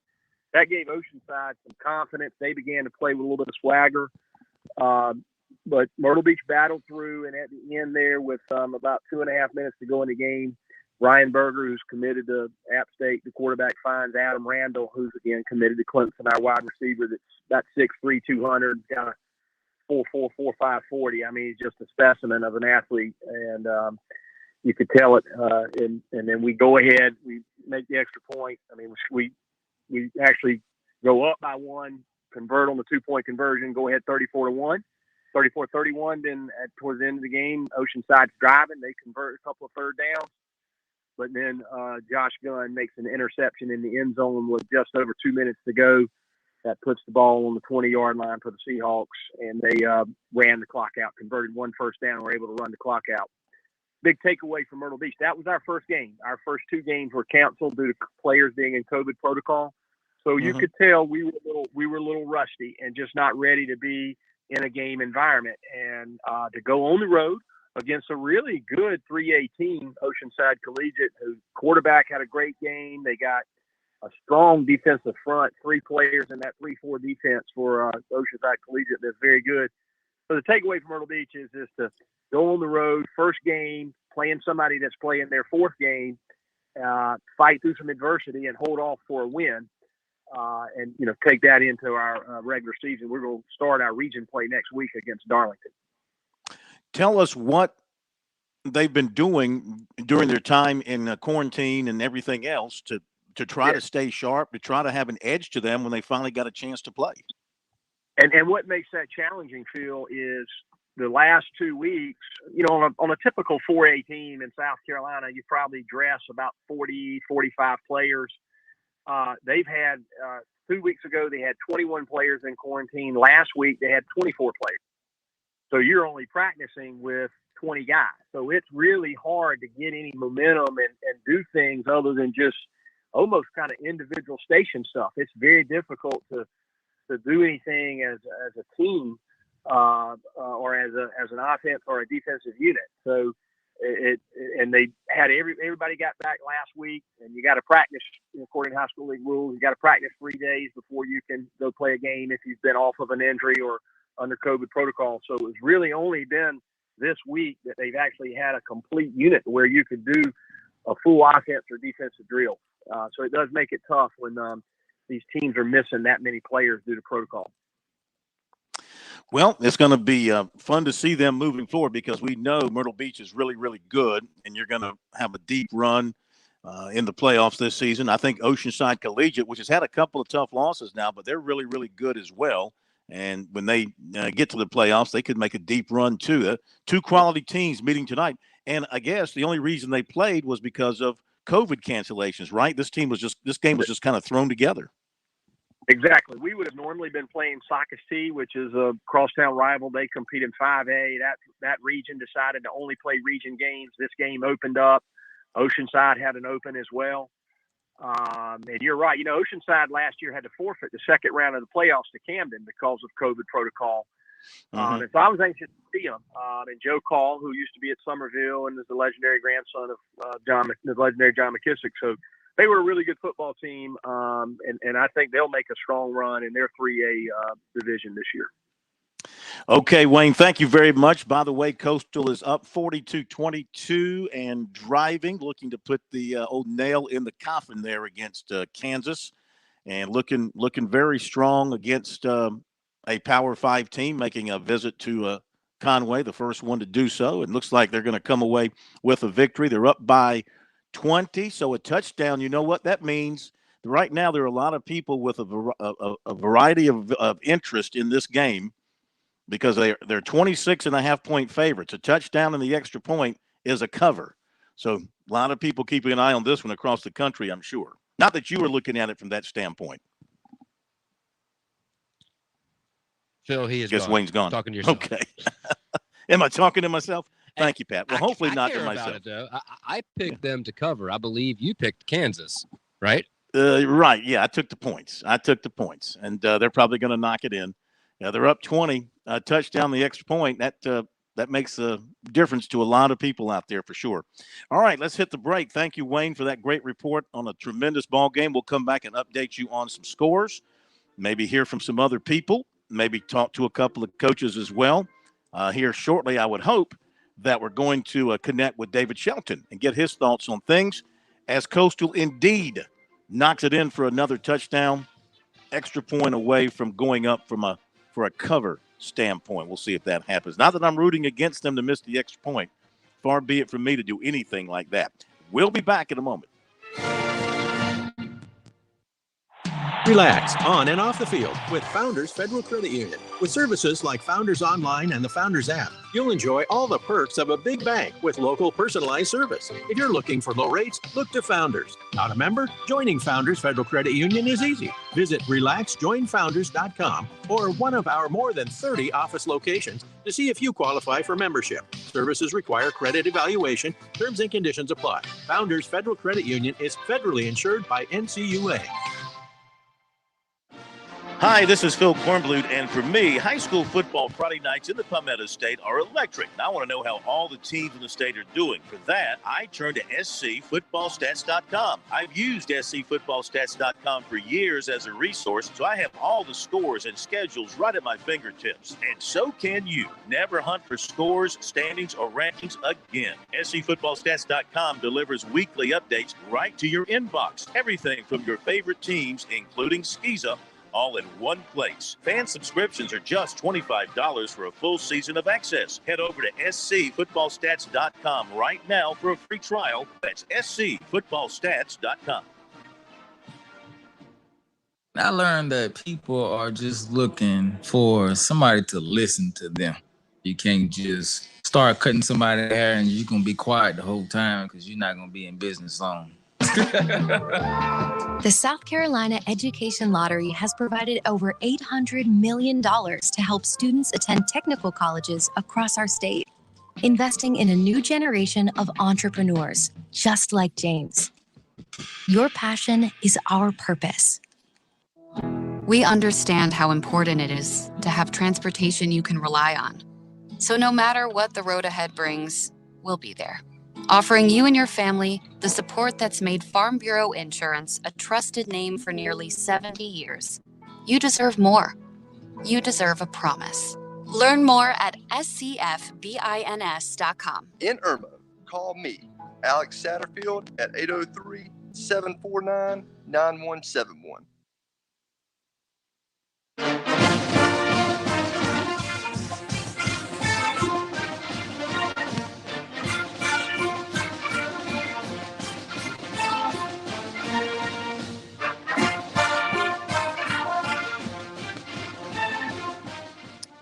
That gave Oceanside some confidence. They began to play with a little bit of swagger. But Myrtle Beach battled through, and at the end there with about 2.5 minutes to go in the game, Ryan Berger, who's committed to App State, the quarterback, finds Adam Randall, who's again committed to Clemson, our wide receiver that's about 6'3", 200, got a 4.4, 4.5 40. I mean, he's just a specimen of an athlete, and you could tell it. And then we go ahead, we make the extra point. I mean, we actually go up by 1, convert on the 2-point conversion, go ahead 34-1. 34-31, then towards the end of the game, Oceanside's driving. They convert a couple of third downs. But then Josh Gunn makes an interception in the end zone with just over 2 minutes to go. That puts the ball on the 20-yard line for the Seahawks, and they ran the clock out, converted 1 first down, and were able to run the clock out. Big takeaway from Myrtle Beach. That was our first game. Our first 2 games were canceled due to players being in COVID protocol. So you could tell we were a little rusty and just not ready to be in a game environment, and to go on the road against a really good 3A team, Oceanside Collegiate, whose quarterback had a great game. They got a strong defensive front, 3 players in that 3-4 defense for Oceanside Collegiate that's very good. So the takeaway from Myrtle Beach is to go on the road, first game, playing somebody that's playing their 4th game, fight through some adversity and hold off for a win. And take that into our regular season. We're going to start our region play next week against Darlington. Tell us what they've been doing during their time in quarantine and everything else to try to stay sharp, to try to have an edge to them when they finally got a chance to play. And what makes that challenging, Phil, is the last 2 weeks, on a typical 4A team in South Carolina, you probably dress about 40, 45 players. They've had 2 weeks ago, they had 21 players in quarantine. Last week, they had 24 players. So you're only practicing with 20 guys. So it's really hard to get any momentum and do things other than just almost kind of individual station stuff. It's very difficult to do anything as a team or as an offense or a defensive unit. So and they had everybody got back last week, and you got to practice according to high school league rules. You got to practice 3 days before you can go play a game if you've been off of an injury or under COVID protocol. So it's really only been this week that they've actually had a complete unit where you could do a full offense or defensive drill. So it does make it tough when these teams are missing that many players due to protocol. Well, it's going to be fun to see them moving forward because we know Myrtle Beach is really, really good, and you're going to have a deep run in the playoffs this season. I think Oceanside Collegiate, which has had a couple of tough losses now, but they're really, really good as well. And when they get to the playoffs, they could make a deep run too. Two quality teams meeting tonight. And I guess the only reason they played was because of COVID cancellations, right? This game was just kind of thrown together. Exactly. We would have normally been playing Socastee, which is a crosstown rival. They compete in 5A. That region decided to only play region games. This game opened up. Oceanside had an open as well. And you're right. Oceanside last year had to forfeit the second round of the playoffs to Camden because of COVID protocol. And so I was anxious to see them. And Joe Call, who used to be at Somerville and is the legendary grandson of the legendary John McKissick. So they were a really good football team. And I think they'll make a strong run in their 3A division this year. Okay, Wayne, thank you very much. By the way, Coastal is up 42-22 and driving, looking to put the old nail in the coffin there against Kansas, and looking very strong against a Power 5 team, making a visit to Conway, the first one to do so. It looks like they're going to come away with a victory. They're up by 20, so a touchdown. You know what that means? Right now, there are a lot of people with a variety of interest in this game, because they're 26.5-point favorites. A touchdown and the extra point is a cover. So a lot of people keeping an eye on this one across the country, I'm sure. Not that you were looking at it from that standpoint. Phil, he is Guess gone. Wayne's gone. Talking to yourself. Okay. Am I talking to myself? Thank you, Pat. Well, hopefully not to myself. It, though. I picked them to cover. I believe you picked Kansas, right? Right. Yeah, I took the points. And they're probably going to knock it in. They're up 20, touchdown, the extra point. That makes a difference to a lot of people out there for sure. All right, let's hit the break. Thank you, Wayne, for that great report on a tremendous ball game. We'll come back and update you on some scores, maybe hear from some other people, maybe talk to a couple of coaches as well. Here shortly, I would hope that we're going to connect with David Shelton and get his thoughts on things as Coastal indeed knocks it in for another touchdown, extra point away from going up for a cover standpoint. We'll see if that happens. Not that I'm rooting against them to miss the extra point. Far be it from me to do anything like that. We'll be back in a moment. Relax on and off the field with Founders Federal Credit Union. With services like Founders Online and the Founders app, you'll enjoy all the perks of a big bank with local personalized service. If you're looking for low rates, look to Founders. Not a member? Joining Founders Federal Credit Union is easy. Visit relaxjoinfounders.com or one of our more than 30 office locations to see if you qualify for membership. Services require credit evaluation. Terms and conditions apply. Founders Federal Credit Union is federally insured by NCUA. Hi, this is Phil Kornblut, and for me, high school football Friday nights in the Palmetto State are electric. And I want to know how all the teams in the state are doing. For that, I turn to scfootballstats.com. I've used scfootballstats.com for years as a resource, so I have all the scores and schedules right at my fingertips. And so can you. Never hunt for scores, standings, or rankings again. scfootballstats.com delivers weekly updates right to your inbox. Everything from your favorite teams, including Skiza, all in one place. Fan subscriptions are just $25 for a full season of access. Head over to scfootballstats.com right now for a free trial. That's scfootballstats.com. I learned that people are just looking for somebody to listen to them. You can't just start cutting somebody's hair and you're going to be quiet the whole time because you're not going to be in business long. The South Carolina Education Lottery has provided over $800 million to help students attend technical colleges across our state, investing in a new generation of entrepreneurs, just like James. Your passion is our purpose. We understand how important it is to have transportation you can rely on. So no matter what the road ahead brings, we'll be there, offering you and your family the support that's made Farm Bureau Insurance a trusted name for nearly 70 years. You deserve more. You deserve a promise. Learn more at scfbins.com. In Irmo, call me, Alex Satterfield, at 803-749-9171.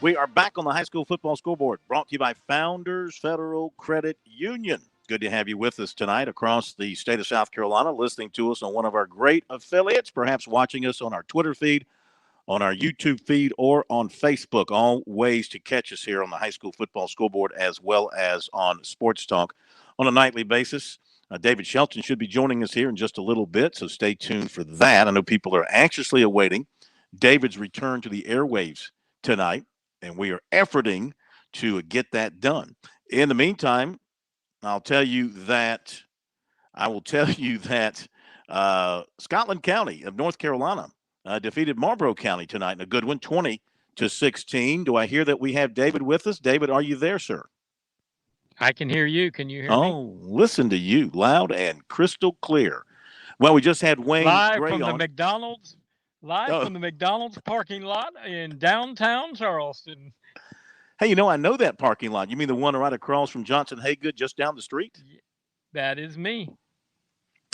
We are back on the high school football scoreboard, brought to you by Founders Federal Credit Union. Good to have you with us tonight across the state of South Carolina, listening to us on one of our great affiliates, perhaps watching us on our Twitter feed, on our YouTube feed, or on Facebook. All ways to catch us here on the high school football scoreboard, as well as on Sports Talk on a nightly basis. David Shelton should be joining us here in just a little bit, so stay tuned for that. I know people are anxiously awaiting David's return to the airwaves tonight, and we are efforting to get that done. In the meantime, I will tell you that Scotland County of North Carolina defeated Marlboro County tonight in a good one, 20-16. Do I hear that we have David with us? David, are you there, sir? I can hear you. Can you hear me? Oh, listen to you, loud and crystal clear. Well, we just had Wayne live Gray from the on. McDonald's, from the McDonald's parking lot in downtown Charleston. Hey, I know that parking lot. You mean the one right across from Johnson Haygood, just down the street? That is me.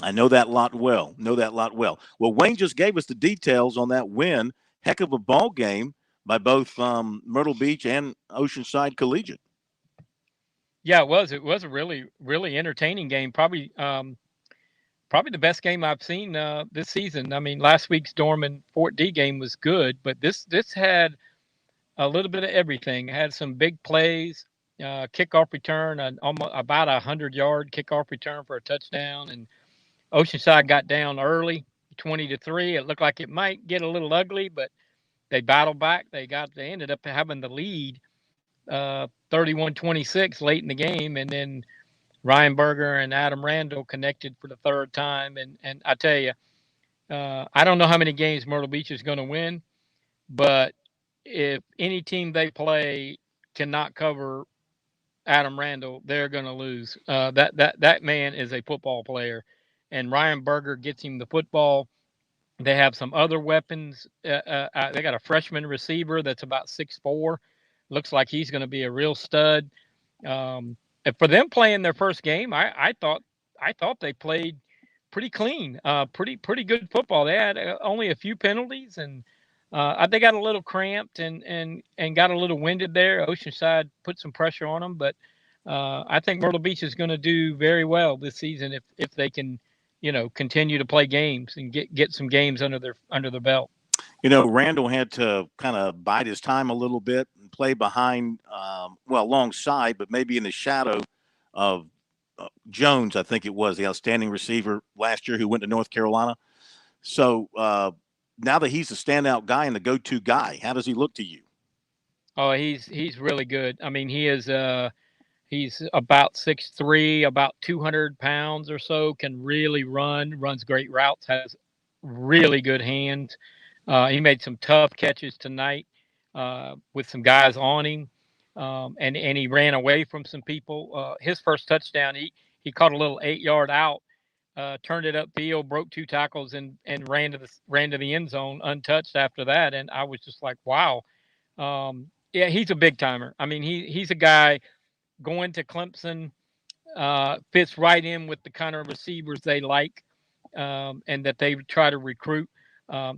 I know that lot well. Well, Wayne just gave us the details on that win. Heck of a ball game by both Myrtle Beach and Oceanside Collegiate. Yeah, it was. It was a really, really entertaining game. Probably the best game I've seen this season. I mean, last week's Dorman Fort D game was good, but this had a little bit of everything. It had some big plays, kickoff return, almost about 100-yard kickoff return for a touchdown, and Oceanside got down early, 20-3. It looked like it might get a little ugly, but they battled back. They ended up having the lead, 31-26 late in the game, and then Ryan Berger and Adam Randall connected for the third time. And I tell you, I don't know how many games Myrtle Beach is going to win, but if any team they play cannot cover Adam Randall, they're going to lose. That man is a football player, and Ryan Berger gets him the football. They have some other weapons. They got a freshman receiver that's about 6'4". Looks like he's going to be a real stud. And for them playing their first game, I thought they played pretty clean, pretty good football. They had only a few penalties, and they got a little cramped and got a little winded there. Oceanside put some pressure on them, but I think Myrtle Beach is going to do very well this season if they can, continue to play games and get some games under their belt. Randall had to kind of bide his time a little bit and play behind, alongside, but maybe in the shadow of Jones, I think it was, the outstanding receiver last year who went to North Carolina. So now that he's a standout guy and the go-to guy, how does he look to you? Oh, he's really good. I mean, he is he's about 6'3", about 200 pounds or so, can really runs great routes, has really good hands. He made some tough catches tonight with some guys on him, and he ran away from some people. His first touchdown, he caught a little 8-yard out, turned it upfield, broke 2 tackles, and ran to the end zone untouched after that. And I was just like, wow, yeah, he's a big timer. I mean, he's a guy going to Clemson, fits right in with the kind of receivers they like, and that they try to recruit.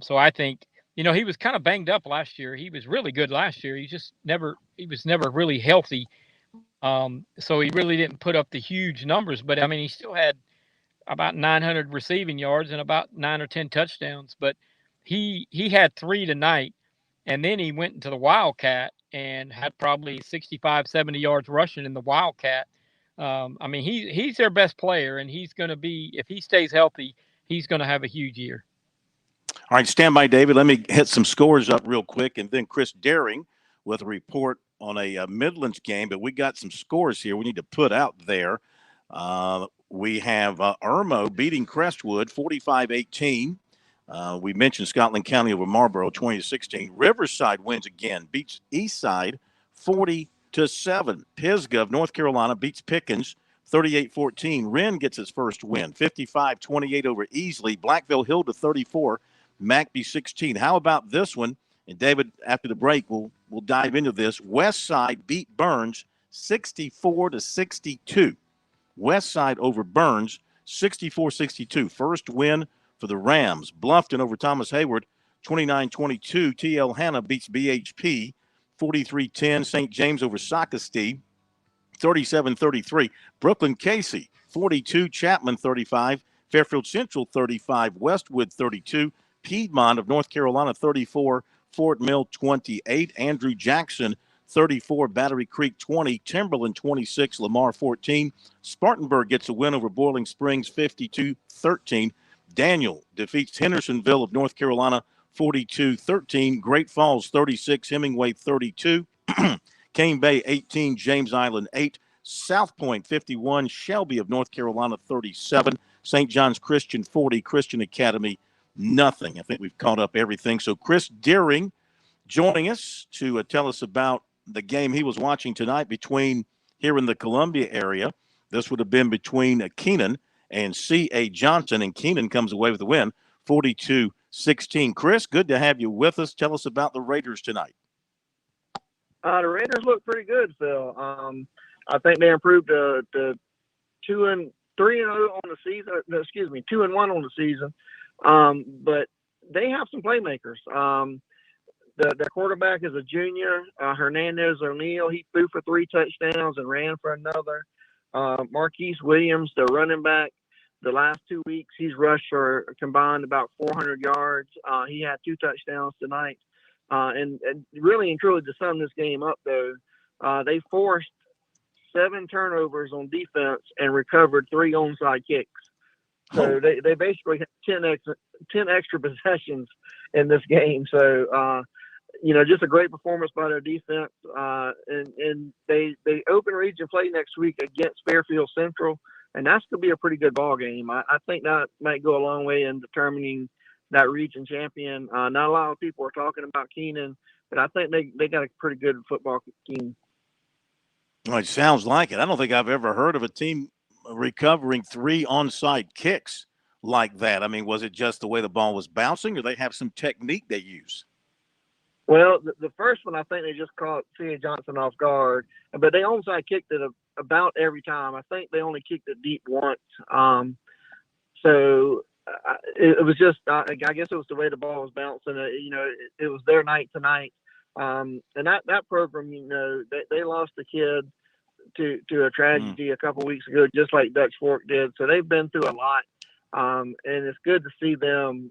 So I think, he was kind of banged up last year. He was really good last year. He was never really healthy. So he really didn't put up the huge numbers, but I mean, he still had about 900 receiving yards and about 9 or 10 touchdowns, but he had 3 tonight, and then he went into the Wildcat and had probably 65, 70 yards rushing in the Wildcat. I mean, he's their best player, and he's going to be, if he stays healthy, he's going to have a huge year. All right, stand by, David. Let me hit some scores up real quick, and then Chris Daring with a report on a Midlands game. But we got some scores here we need to put out there. We have Irmo beating Crestwood 45-18. We mentioned Scotland County over Marlboro 20-16. Riverside wins again, beats Eastside 40-7. Pisgah of North Carolina beats Pickens 38-14. Wren gets its first win, 55-28 over Easley. Blackville Hill to 34. McBee 16. How about this one? And David, after the break, we'll dive into this. West Side beat Burns 64-62. West Side over Burns 64-62. First win for the Rams. Bluffton over Thomas Hayward 29-22. TL Hanna beats BHP 43-10. St. James over Socastee 37-33. Brooklyn Casey 42. Chapman 35. Fairfield Central 35. Westwood 32. Piedmont of North Carolina 34. Fort Mill 28. Andrew Jackson 34. Battery Creek 20. Timberland 26. Lamar 14. Spartanburg gets a win over Boiling Springs 52-13. Daniel defeats Hendersonville of North Carolina 42-13. Great Falls 36. Hemingway 32. Cane Bay 18. James Island 8. South Point 51. Shelby of North Carolina 37. St. John's Christian 40. Christian Academy nothing. I think we've caught up everything. So Chris Deering joining us to tell us about the game he was watching tonight between here in the Columbia area. This would have been between Keenan and C.A. Johnson, and Keenan comes away with the win, 42-16. Chris, good to have you with us. Tell us about the Raiders tonight. The Raiders look pretty good, Phil. I think they improved to 2-3-0 on the season. No, excuse me, 2-1 on the season. But they have some playmakers. Their quarterback is a junior, Hernandez O'Neal. He threw for 3 touchdowns and ran for another. Marquise Williams, the running back, the last 2 weeks he's rushed for combined about 400 yards. He had 2 touchdowns tonight. And really and truly, to sum this game up, though, they forced 7 turnovers on defense and recovered 3 onside kicks. So they basically had 10 extra possessions in this game. So, just a great performance by their defense. And they open region play next week against Fairfield Central, and that's going to be a pretty good ball game. I think that might go a long way in determining that region champion. Not a lot of people are talking about Keenan, but I think they got a pretty good football team. Well, it sounds like it. I don't think I've ever heard of a team recovering 3 onside kicks like that. I mean, was it just the way the ball was bouncing, or they have some technique they use? Well, the first one, I think they just caught C.A. Johnson off guard, but they onside kicked it about every time. I think they only kicked it deep once. So it was just, I guess it was the way the ball was bouncing. It was their night tonight. And that program, they lost a kid to a tragedy a couple weeks ago, just like Dutch Fork did. So they've been through a lot. And it's good to see them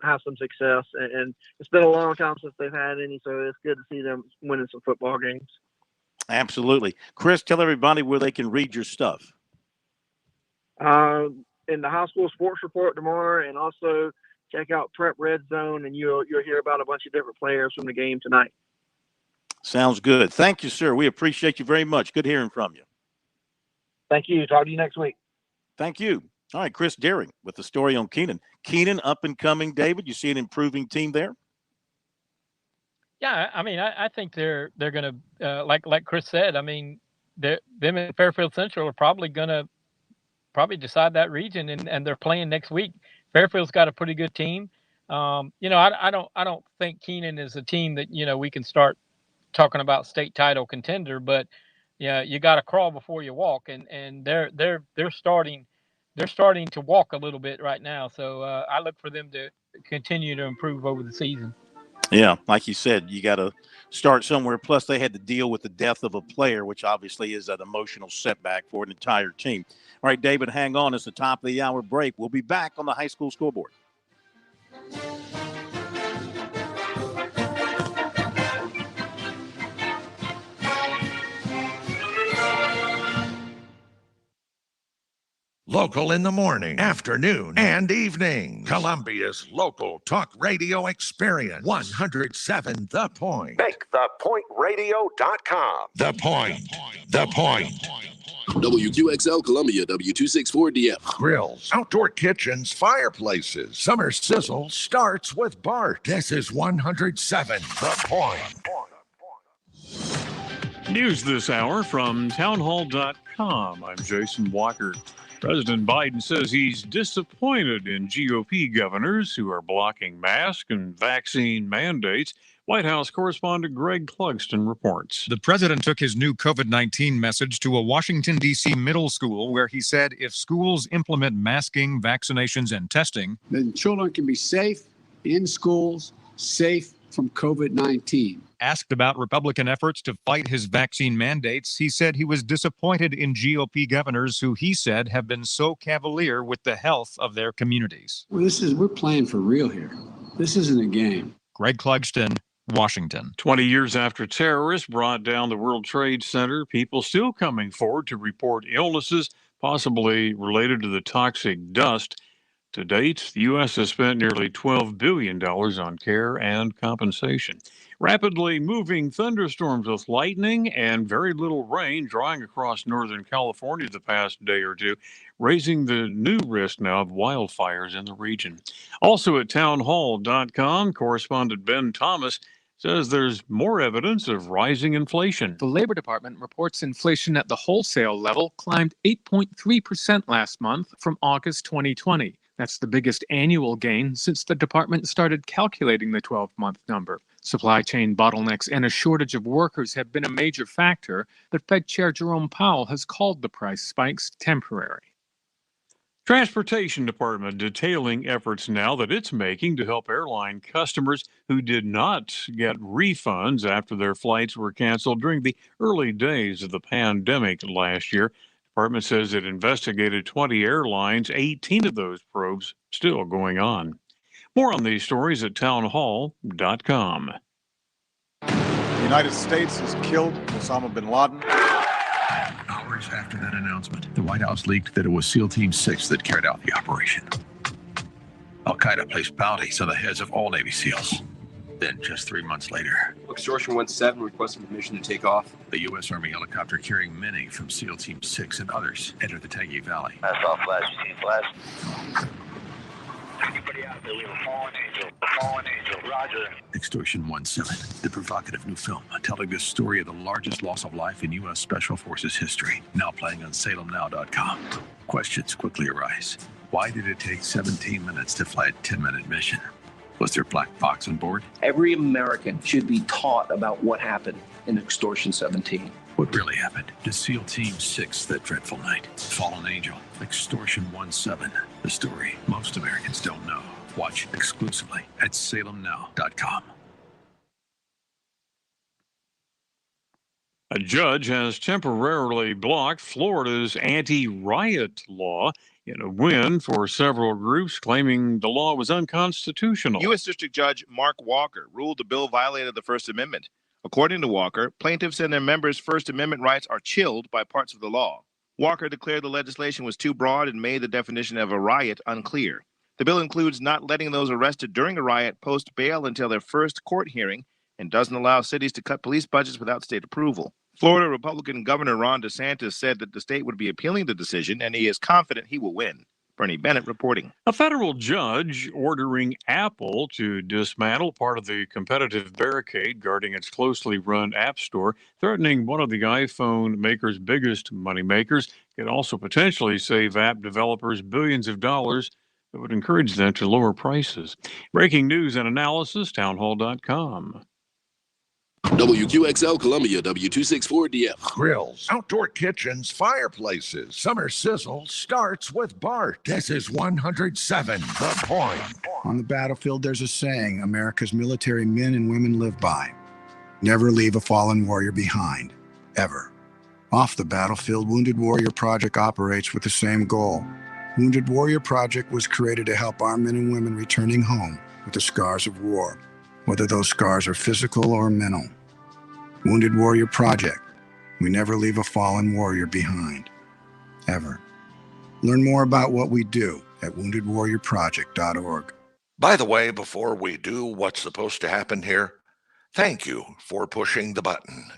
have some success. And it's been a long time since they've had any, so it's good to see them winning some football games. Absolutely. Chris, tell everybody where they can read your stuff. In the high school sports report tomorrow, and also check out Prep Red Zone, and you'll hear about a bunch of different players from the game tonight. Sounds good. Thank you, sir. We appreciate you very much. Good hearing from you. Thank you. Talk to you next week. Thank you. All right, Chris Deering with the story on Keenan. Keenan, up and coming, David. You see an improving team there? Yeah, I mean, I think they're going to, like Chris said, I mean, them and Fairfield Central are probably going to decide that region, and they're playing next week. Fairfield's got a pretty good team. I don't think Keenan is a team that, we can start talking about state title contender, but yeah, you got to crawl before you walk, and they're starting to walk a little bit right now. So I look for them to continue to improve over the season. Yeah, like you said, you got to start somewhere. Plus, they had to deal with the death of a player, which obviously is an emotional setback for an entire team. All right, David, hang on. It's the top of the hour break. We'll be back on the high school scoreboard. Local in the morning, afternoon, and evening. Columbia's local talk radio experience. 107 The Point. MakeThePointRadio.com. The Point. The Point. WQXL Columbia, W264DF. Grills, outdoor kitchens, fireplaces. Summer sizzle starts with Bart. This is 107 The Point. News this hour from townhall.com. I'm Jason Walker. President Biden says he's disappointed in GOP governors who are blocking mask and vaccine mandates. White House correspondent Greg Clugston reports. The president took his new COVID-19 message to a Washington, D.C. middle school where he said if schools implement masking, vaccinations, and testing, then children can be safe in schools, safe from COVID-19. Asked about Republican efforts to fight his vaccine mandates, he said he was disappointed in GOP governors who he said have been so cavalier with the health of their communities. Well, we're playing for real here. This isn't a game. Greg Clugston, Washington. 20 years after terrorists brought down the World Trade Center, people still coming forward to report illnesses possibly related to the toxic dust. To date, the U.S. has spent nearly $12 billion on care and compensation. Rapidly moving thunderstorms with lightning and very little rain drawing across Northern California the past day or two, raising the new risk now of wildfires in the region. Also at townhall.com, correspondent Ben Thomas says there's more evidence of rising inflation. The Labor Department reports inflation at the wholesale level climbed 8.3% last month from August 2020. That's the biggest annual gain since the department started calculating the 12-month number. Supply chain bottlenecks and a shortage of workers have been a major factor, but Fed Chair Jerome Powell has called the price spikes temporary. Transportation Department detailing efforts now that it's making to help airline customers who did not get refunds after their flights were canceled during the early days of the pandemic last year. Department says it investigated 20 airlines, 18 of those probes still going on. More on these stories at townhall.com. The United States has killed Osama bin Laden. Hours after that announcement, the White House leaked that it was SEAL Team 6 that carried out the operation. Al-Qaeda placed bounties on the heads of all Navy SEALs. Then, just 3 months later, Extortion 17 requesting permission to take off. The U.S. Army helicopter carrying many from SEAL Team 6 and others entered the Tangi Valley. That's all flash. You see flash? Anybody out there? We have a fallen angel. Fallen angel. Roger. Extortion 17, the provocative new film telling the story of the largest loss of life in U.S. Special Forces history. Now playing on SalemNow.com. Questions quickly arise. Why did it take 17 minutes to fly a 10-minute mission? Was there a black box on board? Every American should be taught about what happened in Extortion 17. What really happened to SEAL Team 6 that dreadful night? Fallen Angel, Extortion 17, the story most Americans don't know. Watch exclusively at SalemNow.com. A judge has temporarily blocked Florida's anti-riot law in a win for several groups claiming the law was unconstitutional. U.S. District Judge Mark Walker ruled the bill violated the First Amendment. According to Walker, plaintiffs and their members' First Amendment rights are chilled by parts of the law. Walker declared the legislation was too broad and made the definition of a riot unclear. The bill includes not letting those arrested during a riot post bail until their first court hearing and doesn't allow cities to cut police budgets without state approval. Florida Republican Governor Ron DeSantis said that the state would be appealing the decision, and he is confident he will win. Bernie Bennett reporting. A federal judge ordering Apple to dismantle part of the competitive barricade guarding its closely run App Store, threatening one of the iPhone maker's biggest moneymakers, could also potentially save app developers billions of dollars that would encourage them to lower prices. Breaking news and analysis, townhall.com. WQXL Columbia, W264DF. Grills, outdoor kitchens, fireplaces. Summer sizzle starts with Bart. This is 107 The Point. On the battlefield, there's a saying America's military men and women live by. Never leave a fallen warrior behind, ever. Off the battlefield, Wounded Warrior Project operates with the same goal. Wounded Warrior Project was created to help our men and women returning home with the scars of war, whether those scars are physical or mental. Wounded Warrior Project. We never leave a fallen warrior behind, ever. Learn more about what we do at woundedwarriorproject.org. By the way, before we do what's supposed to happen here, thank you for pushing the button.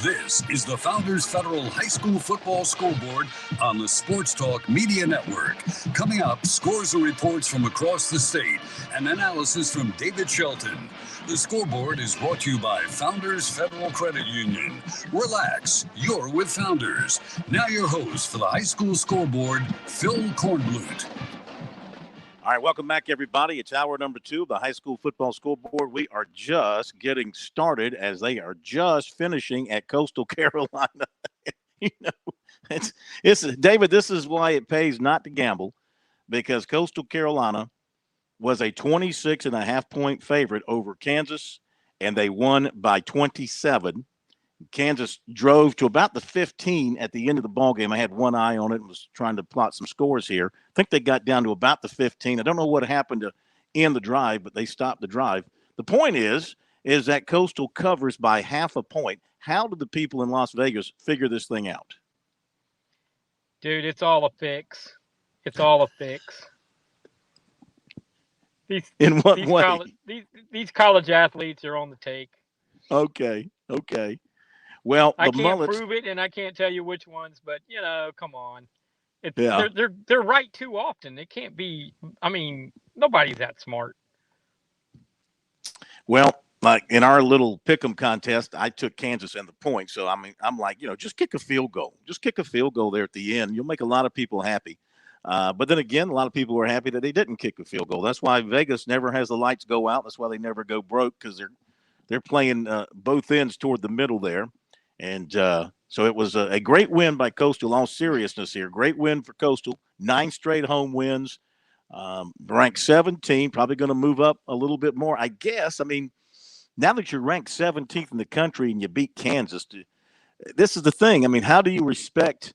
This is the Founders Federal High School Football Scoreboard on the Sports Talk Media Network. Coming up, scores and reports from across the state and analysis from David Shelton. The Scoreboard is brought to you by Founders Federal Credit Union. Relax, you're with Founders. Now your host for the High School Scoreboard, Phil Kornblut. All right, welcome back, everybody. It's hour number 2 of the High School Football Scoreboard. We are just getting started as they are just finishing at Coastal Carolina. You know, it's David, this is why it pays not to gamble, because Coastal Carolina was a 26.5-point favorite over Kansas, and they won by 27. Kansas drove to about the 15 at the end of the ball game. I had one eye on it and was trying to plot some scores here. I think they got down to about the 15. I don't know what happened to end the drive, but they stopped the drive. The point is that Coastal covers by half a point. How did the people in Las Vegas figure this thing out? Dude, it's all a fix. It's all a fix. In what way? These college athletes are on the take. Okay. Well, I can't prove it, and I can't tell you which ones, but come on, they're right too often. It can't be. I mean, nobody's that smart. Well, like in our little pick'em contest, I took Kansas and the point. So I mean, I'm like, just kick a field goal. Just kick a field goal there at the end. You'll make a lot of people happy. But then again, a lot of people were happy that they didn't kick a field goal. That's why Vegas never has the lights go out. That's why they never go broke, because they're playing both ends toward the middle there. And so it was a great win by Coastal. All seriousness here, great win for Coastal. 9 straight home wins, ranked 17, probably going to move up a little bit more, I guess. I mean, now that you're ranked 17th in the country and you beat Kansas, this is the thing. I mean, how do you respect,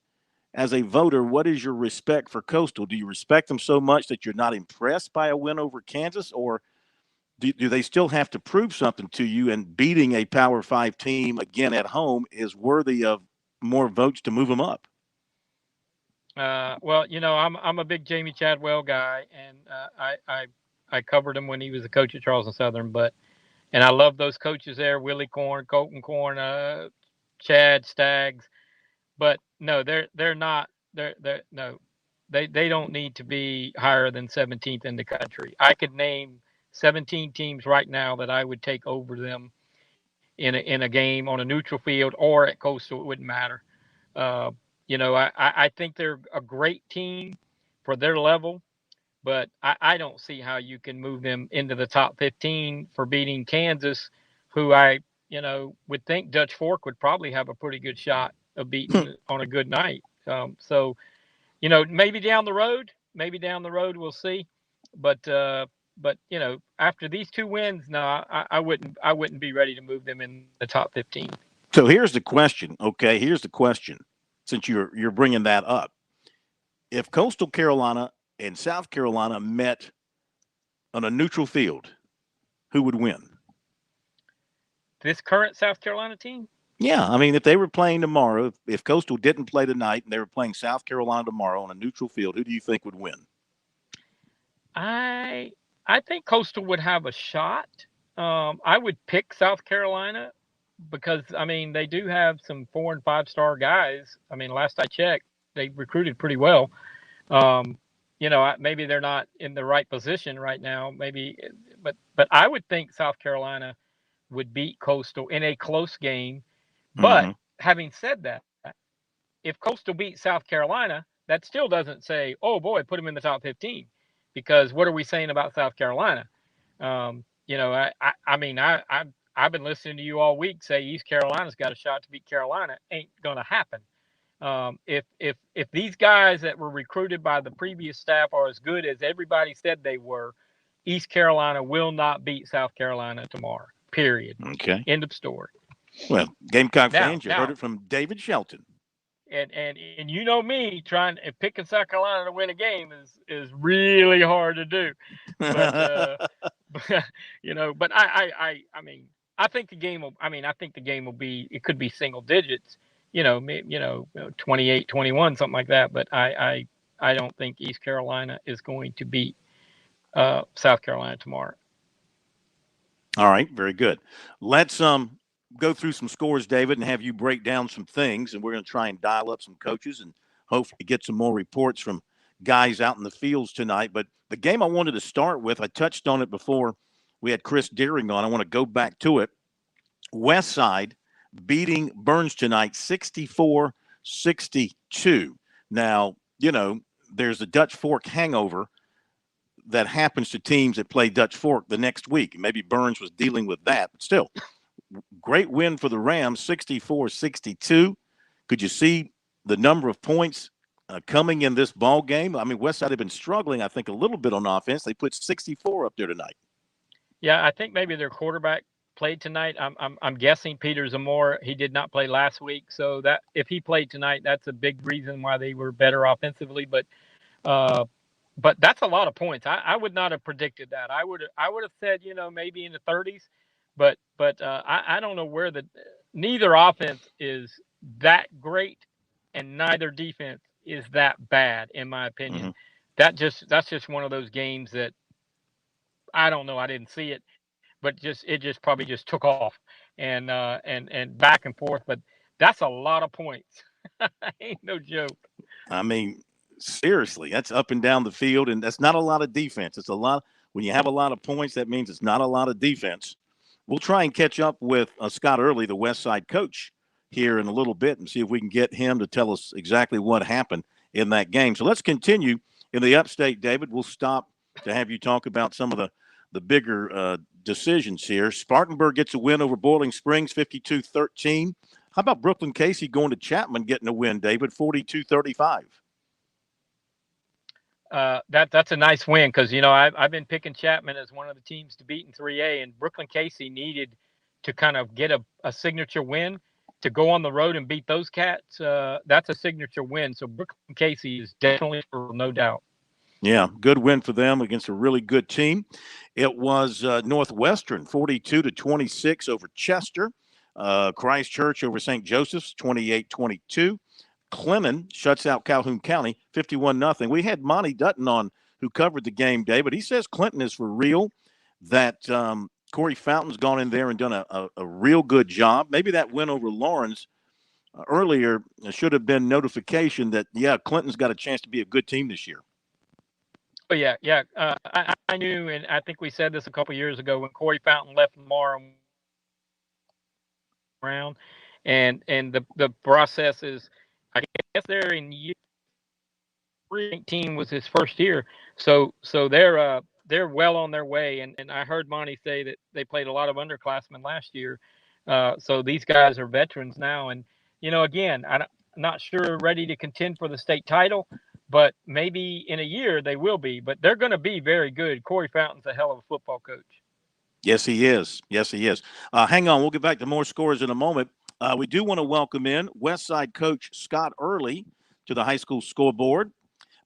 as a voter, what is your respect for Coastal? Do you respect them so much that you're not impressed by a win over Kansas, or do they still have to prove something to you, and beating a Power 5 team again at home is worthy of more votes to move them up? Well, I'm a big Jamie Chadwell guy, and I covered him when he was the coach at Charleston Southern, and I love those coaches there, Willie Korn, Colton Korn, Chad Staggs, but no, they're not. No, they don't need to be higher than 17th in the country. I could name 17 teams right now that I would take over them in a game on a neutral field or at Coastal. It wouldn't matter. I think they're a great team for their level, but I don't see how you can move them into the top 15 for beating Kansas, who I would think Dutch Fork would probably have a pretty good shot of beating on a good night. So maybe down the road we'll see, but after these 2 wins, no, I wouldn't be ready to move them in the top 15. So here's the question. Okay, here's the question. Since you're bringing that up, if Coastal Carolina and South Carolina met on a neutral field, who would win? This current South Carolina team? Yeah, I mean, if they were playing tomorrow, if Coastal didn't play tonight and they were playing South Carolina tomorrow on a neutral field, who do you think would win? I think Coastal would have a shot. I would pick South Carolina because, I mean, they do have some 4- and 5-star guys. I mean, last I checked, they recruited pretty well. Maybe they're not in the right position right now, but I would think South Carolina would beat Coastal in a close game. But having said that, if Coastal beats South Carolina, that still doesn't say, oh boy, put them in the top 15. Because what are we saying about South Carolina? I've been listening to you all week say East Carolina's got a shot to beat Carolina. Ain't gonna happen. If these guys that were recruited by the previous staff are as good as everybody said they were, East Carolina will not beat South Carolina tomorrow. Period. Okay. End of story. Well, Gamecock fans, you heard it from David Shelton. And me picking South Carolina to win a game is really hard to do. But I think the game will be, it could be single digits, 28, 21, something like that. But I don't think East Carolina is going to beat South Carolina tomorrow. All right, very good. Let's go through some scores, David, and have you break down some things. And we're going to try and dial up some coaches and hopefully get some more reports from guys out in the fields tonight. But the game I wanted to start with, I touched on it before we had Chris Deering on. I want to go back to it. West Side beating Burns tonight 64-62. Now, you know, there's a Dutch Fork hangover that happens to teams that play Dutch Fork the next week. Maybe Burns was dealing with that, but still, great win for the Rams, 64-62. Could you see the number of points coming in this ball game? I mean, Westside had been struggling, I think, a little bit on offense. They put 64 up there tonight. Yeah, I think maybe their quarterback played tonight. I'm guessing Peter Zamora. He did not play last week, so that if he played tonight, that's a big reason why they were better offensively. But that's a lot of points. I would not have predicted that. I would have said, you know, maybe in the 30s. But I don't know where neither offense is that great, and neither defense is that bad, in my opinion. Mm-hmm. That's just one of those games that I don't know. I didn't see it, but it just probably just took off and back and forth. But that's a lot of points. Ain't no joke. I mean, seriously, that's up and down the field, and that's not a lot of defense. It's a lot. When you have a lot of points, that means it's not a lot of defense. We'll try and catch up with Scott Early, the West Side coach, here in a little bit and see if we can get him to tell us exactly what happened in that game. So let's continue in the upstate, David. We'll stop to have you talk about some of the bigger decisions here. Spartanburg gets a win over Boiling Springs, 52-13. How about Brooklyn Casey going to Chapman getting a win, David, 42-35? That's a nice win because, you know, I've been picking Chapman as one of the teams to beat in 3A, and Brooklyn Casey needed to kind of get a signature win to go on the road and beat those cats. That's a signature win. So Brooklyn Casey is definitely, no doubt. Yeah, good win for them against a really good team. It was Northwestern 42-26 over Chester. Christchurch over St. Joseph's 28-22. Clinton shuts out Calhoun County 51-0. We had Monty Dutton on who covered the game, David. He says Clinton is for real, that Corey Fountain's gone in there and done a real good job. Maybe that win over Lawrence earlier should have been notification that, yeah, Clinton's got a chance to be a good team this year. Oh, yeah. I knew, and I think we said this a couple of years ago when Corey Fountain left Lamar around, and the process is, I guess they're in year 318 was his first year, so they're well on their way. And I heard Monty say that they played a lot of underclassmen last year, so these guys are veterans now. And you know, again, I'm not sure ready to contend for the state title, but maybe in a year they will be. But they're going to be very good. Corey Fountain's a hell of a football coach. Yes, he is. Hang on, we'll get back to more scores in a moment. We do want to welcome in Westside coach Scott Early to the high school scoreboard.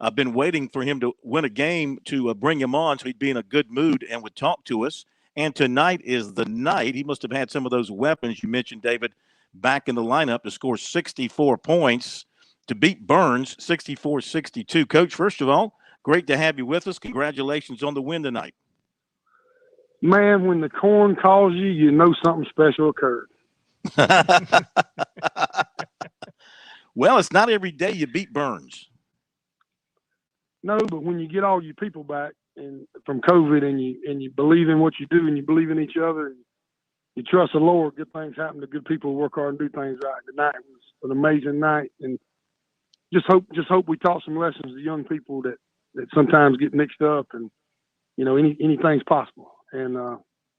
I've been waiting for him to win a game to bring him on so he'd be in a good mood and would talk to us. And tonight is the night. He must have had some of those weapons you mentioned, David, back in the lineup to score 64 points to beat Burns 64-62. Coach, first of all, great to have you with us. Congratulations on the win tonight. Man, when the corn calls you, you know something special occurred. Well, it's not every day you beat Burns. No, but when you get all your people back and from COVID, and you believe in what you do, and you believe in each other, and you trust the Lord, good things happen to good people who work hard and do things right. Tonight was an amazing night, and just hope we taught some lessons to young people that sometimes get mixed up, and you know, anything's possible. And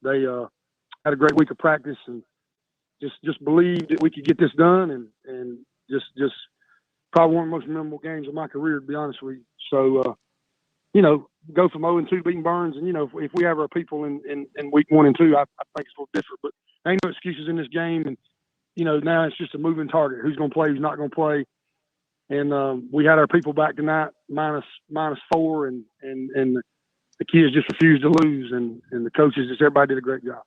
they had a great week of practice, and just believed that we could get this done, and just probably one of the most memorable games of my career, to be honest with you. So, you know, go from 0-2 beating Burns, and, you know, if we have our people in week 1 and 2, I think it's a little different. But there ain't no excuses in this game, and, you know, now it's just a moving target. Who's going to play, who's not going to play. And we had our people back tonight, minus 4, and the kids just refused to lose, and the coaches, everybody did a great job.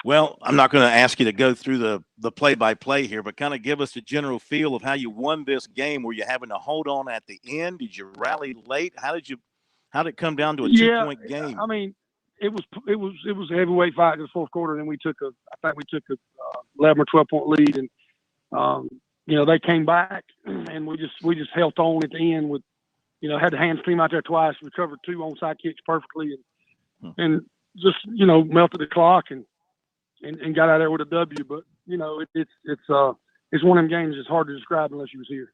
Well, I'm not going to ask you to go through the play-by-play here, but kind of give us a general feel of how you won this game. Were you having to hold on at the end? Did you rally late? How did it come down to a 2-point game? I mean, it was a heavyweight fight in the fourth quarter. And then we took a 11 or 12 point lead, and they came back, and we just held on at the end with, had the hands team out there twice, recovered 2 onside kicks perfectly, and just melted the clock and got out of there with a W. But it's one of them games that's hard to describe unless you was here.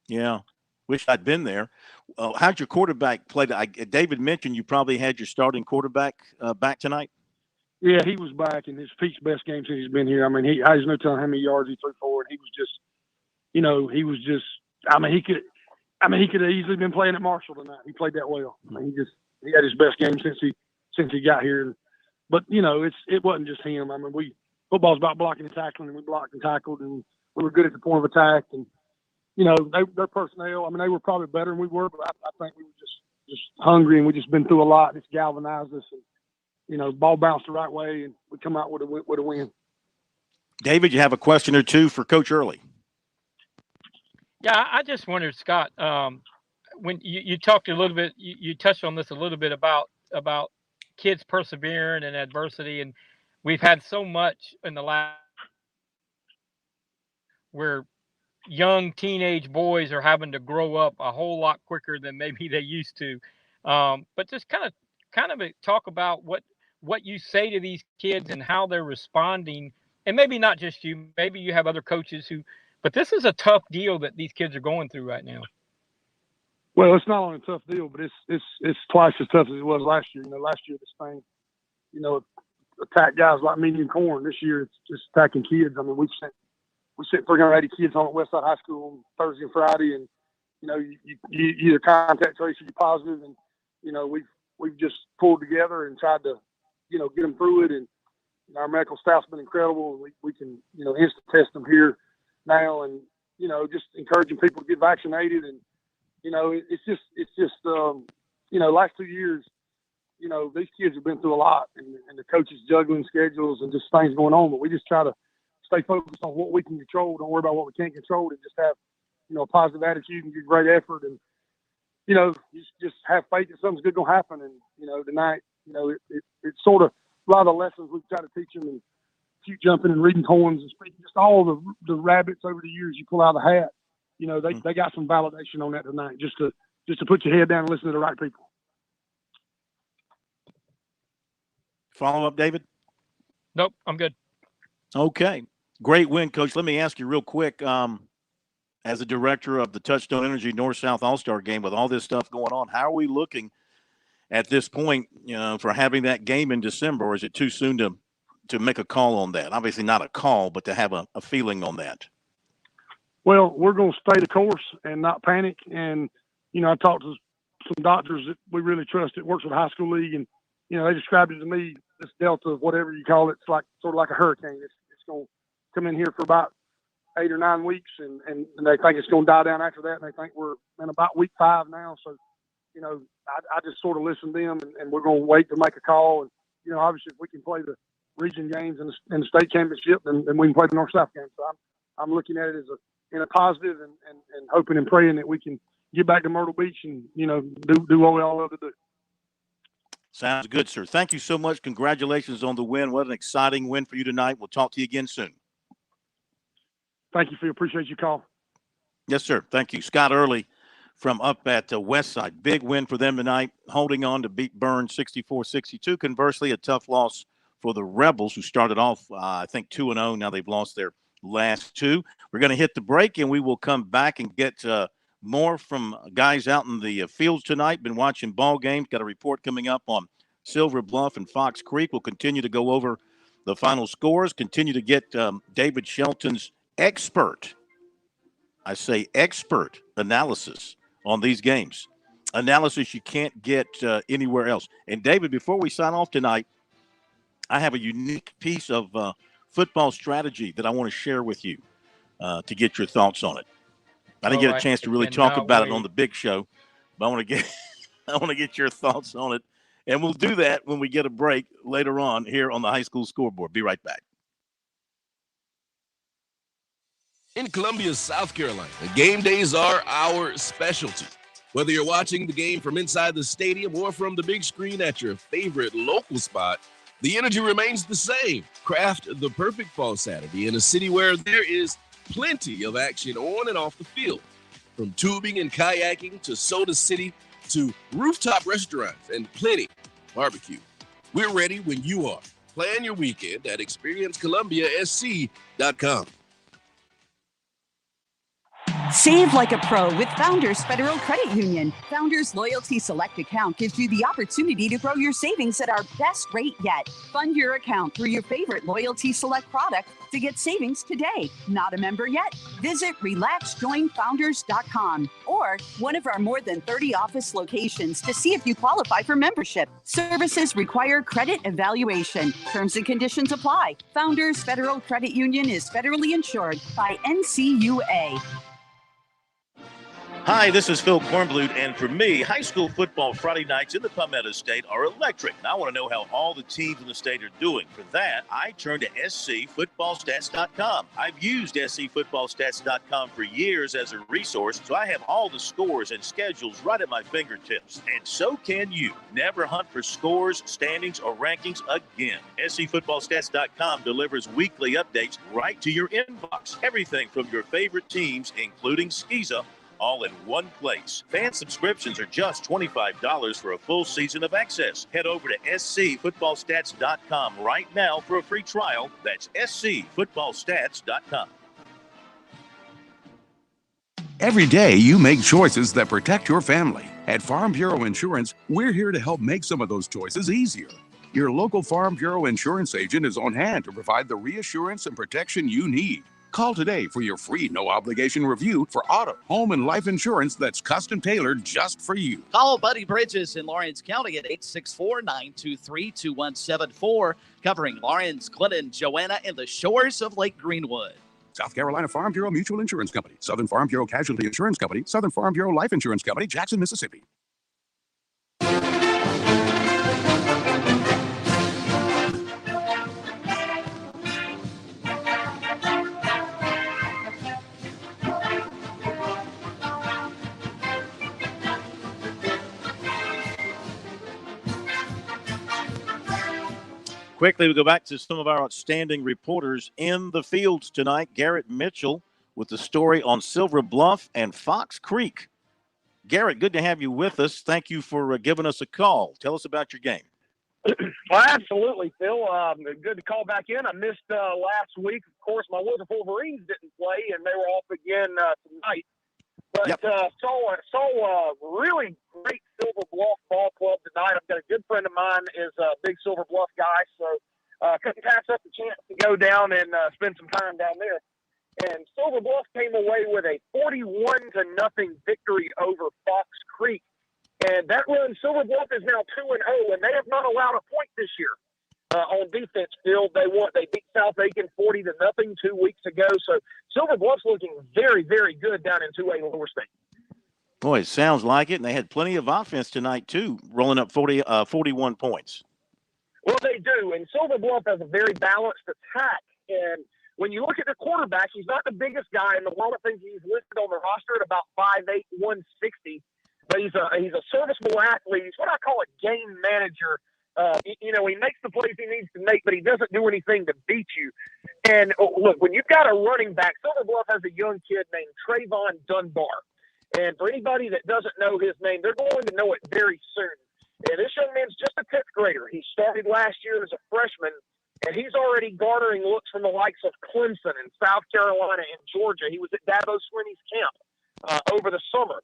Yeah. Wish I'd been there. How'd your quarterback play? David mentioned you probably had your starting quarterback back tonight. Yeah, he was back in his Pete's best game since he's been here. I mean, there's no telling how many yards he threw forward. He was just, he could have easily been playing at Marshall tonight. He played that well. I mean, he had his best game since he got here. But it wasn't just him. I mean, football's about blocking and tackling, and we blocked and tackled, and we were good at the point of attack. And their personnel, I mean, they were probably better than we were, but I think we were just hungry, and we just been through a lot. It's galvanized us, and ball bounced the right way, and we come out with a win. David, you have a question or two for Coach Early? Yeah, I just wondered, Scott, when you talked a little bit, you touched on this a little bit about kids persevering in adversity, and we've had so much in the last where young teenage boys are having to grow up a whole lot quicker than maybe they used to. But just kind of talk about what you say to these kids and how they're responding, and maybe not just you, maybe you have other coaches but this is a tough deal that these kids are going through right now. Well, it's not only a tough deal, but it's twice as tough as it was last year. Last year this thing, attacked guys like medium corn. This year it's just attacking kids. I mean, we sent 380 kids home at Westside High School on Thursday and Friday, and you either contact trace or you're positive, and we've just pulled together and tried to get them through it. And our medical staff's been incredible, and we can instant test them here now, and just encouraging people to get vaccinated. And it's just last 2 years, these kids have been through a lot, and the coaches juggling schedules and just things going on, but we just try to stay focused on what we can control, don't worry about what we can't control, and just have a positive attitude and give great effort, and just have faith that something's good gonna happen. And tonight, it's sort of a lot of the lessons we've tried to teach them, and cute jumping and reading poems and speaking, just all the rabbits over the years you pull out of the hat. They got some validation on that tonight, just to put your head down and listen to the right people. Follow up, David? Nope, I'm good. Okay. Great win, Coach. Let me ask you real quick, as a director of the Touchstone Energy North-South All-Star Game, with all this stuff going on, how are we looking at this point, for having that game in December, or is it too soon to make a call on that? Obviously not a call, but to have a feeling on that. Well, we're going to stay the course and not panic. And, I talked to some doctors that we really trust that works with the high school league, and, they described it to me, this Delta, whatever you call it, it's like sort of like a hurricane. It's going to come in here for about 8 or 9 weeks, and they think it's going to die down after that. And they think we're in about week 5 now. So, I just sort of listen to them, and we're going to wait to make a call. And, obviously if we can play the region games and the state championship, then we can play the North-South game. So I'm looking at it as in a positive, and hoping and praying that we can get back to Myrtle Beach and, do what we all love to do. Sounds good, sir. Thank you so much. Congratulations on the win. What an exciting win for you tonight. We'll talk to you again soon. Thank you, Phil. Appreciate your call. Yes, sir. Thank you. Scott Early from up at Westside. Big win for them tonight, holding on to beat Burns 64-62. Conversely, a tough loss for the Rebels, who started off, I think, 2-0. Now they've lost their last 2. We're going to hit the break, and we will come back and get more from guys out in the fields tonight. Been watching ball games. Got a report coming up on Silver Bluff and Fox Creek. We'll continue to go over the final scores, continue to get David Shelton's expert analysis on these games. Analysis you can't get anywhere else. And, David, before we sign off tonight, I have a unique piece of football strategy that I want to share with you to get your thoughts on it. I didn't get a chance to really talk about it on the big show, but I want to get your thoughts on it. And we'll do that when we get a break later on here on the High School Scoreboard. Be right back. In Columbia, South Carolina, game days are our specialty. Whether you're watching the game from inside the stadium or from the big screen at your favorite local spot, the energy remains the same. Craft the perfect fall Saturday in a city where there is plenty of action on and off the field. From tubing and kayaking to Soda City to rooftop restaurants and plenty barbecue. We're ready when you are. Plan your weekend at experiencecolumbiasc.com. Save like a pro with Founders Federal Credit Union. Founders Loyalty Select account gives you the opportunity to grow your savings at our best rate yet. Fund your account through your favorite Loyalty Select product to get savings today. Not a member yet? Visit relaxjoinfounders.com or one of our more than 30 office locations to see if you qualify for membership. Services require credit evaluation. Terms and conditions apply. Founders Federal Credit Union is federally insured by NCUA. Hi, this is Phil Kornblut, and for me, high school football Friday nights in the Palmetto State are electric. And I want to know how all the teams in the state are doing. For that, I turn to scfootballstats.com. I've used scfootballstats.com for years as a resource, so I have all the scores and schedules right at my fingertips. And so can you. Never hunt for scores, standings, or rankings again. scfootballstats.com delivers weekly updates right to your inbox. Everything from your favorite teams, including Skeeza, all in one place. Fan subscriptions are just $25 for a full season of access. Head over to scfootballstats.com right now for a free trial. That's scfootballstats.com. Every day, you make choices that protect your family. At Farm Bureau Insurance, we're here to help make some of those choices easier. Your local Farm Bureau insurance agent is on hand to provide the reassurance and protection you need. Call today for your free no-obligation review for auto, home, and life insurance that's custom tailored just for you. Call Buddy Bridges in Lawrence County at 864-923-2174, covering Lawrence, Clinton, Joanna, and the shores of Lake Greenwood. South Carolina Farm Bureau Mutual Insurance Company, Southern Farm Bureau Casualty Insurance Company, Southern Farm Bureau Life Insurance Company, Jackson, Mississippi. Quickly, we go back to some of our outstanding reporters in the fields tonight. Garrett Mitchell with the story on Silver Bluff and Fox Creek. Garrett, good to have you with us. Thank you for giving us a call. Tell us about your game. Well, absolutely, Phil. Good to call back in. I missed last week. Of course, my Wizard Wolverines didn't play, and they were off again tonight. But saw a really great Silver Bluff ball club tonight. I've got a good friend of mine is a big Silver Bluff guy, so couldn't pass up the chance to go down and spend some time down there. And Silver Bluff came away with a 41-0 victory over Fox Creek. And that run, Silver Bluff is now 2-0, and they have not allowed a point this year on defense. Phil, they beat South Aiken 40-0 2 weeks ago. So Silver Bluff's looking very, very good down in 2A Lower State. Boy, it sounds like it. And they had plenty of offense tonight, too, rolling up 41 points. Well, they do. And Silver Bluff has a very balanced attack. And when you look at the quarterback, he's not the biggest guy in the world. I think he's listed on the roster at about 5'8", 160. But he's a serviceable athlete. He's what I call a game manager. He makes the plays he needs to make, but he doesn't do anything to beat you. And look, when you've got a running back, Silver Bluff has a young kid named Trayvon Dunbar. And for anybody that doesn't know his name, they're going to know it very soon. And this young man's just a 10th grader. He started last year as a freshman, and he's already garnering looks from the likes of Clemson and South Carolina and Georgia. He was at Dabo Swinney's camp over the summer.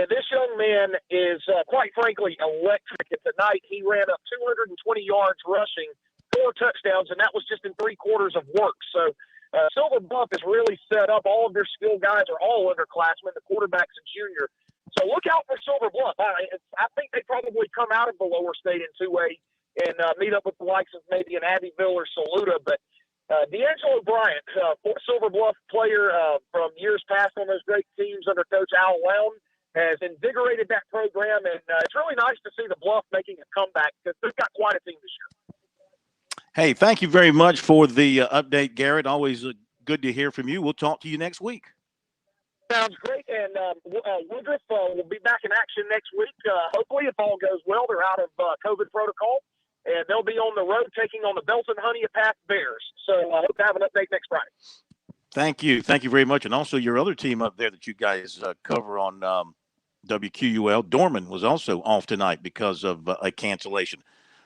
And this young man is, quite frankly, electric. And tonight he ran up 220 yards rushing, 4 touchdowns, and that was just in 3 quarters of work. So Silver Bluff is really set up. All of their skill guys are all underclassmen. The quarterback's a junior. So look out for Silver Bluff. I think they probably come out of the lower state in 2A and meet up with the likes of maybe an Abbeville or Saluda. But D'Angelo Bryant, Silver Bluff player from years past on those great teams under Coach Al Lown, has invigorated that program, and it's really nice to see the Bluff making a comeback because they've got quite a team this year. Hey, thank you very much for the update, Garrett. Always good to hear from you. We'll talk to you next week. Sounds great. And Woodruff will be back in action next week. Hopefully, if all goes well, they're out of COVID protocol, and they'll be on the road taking on the Belton Honea Bears. So I hope to have an update next Friday. Thank you very much. And also your other team up there that you guys cover on WQUL, Dorman, was also off tonight because of a cancellation.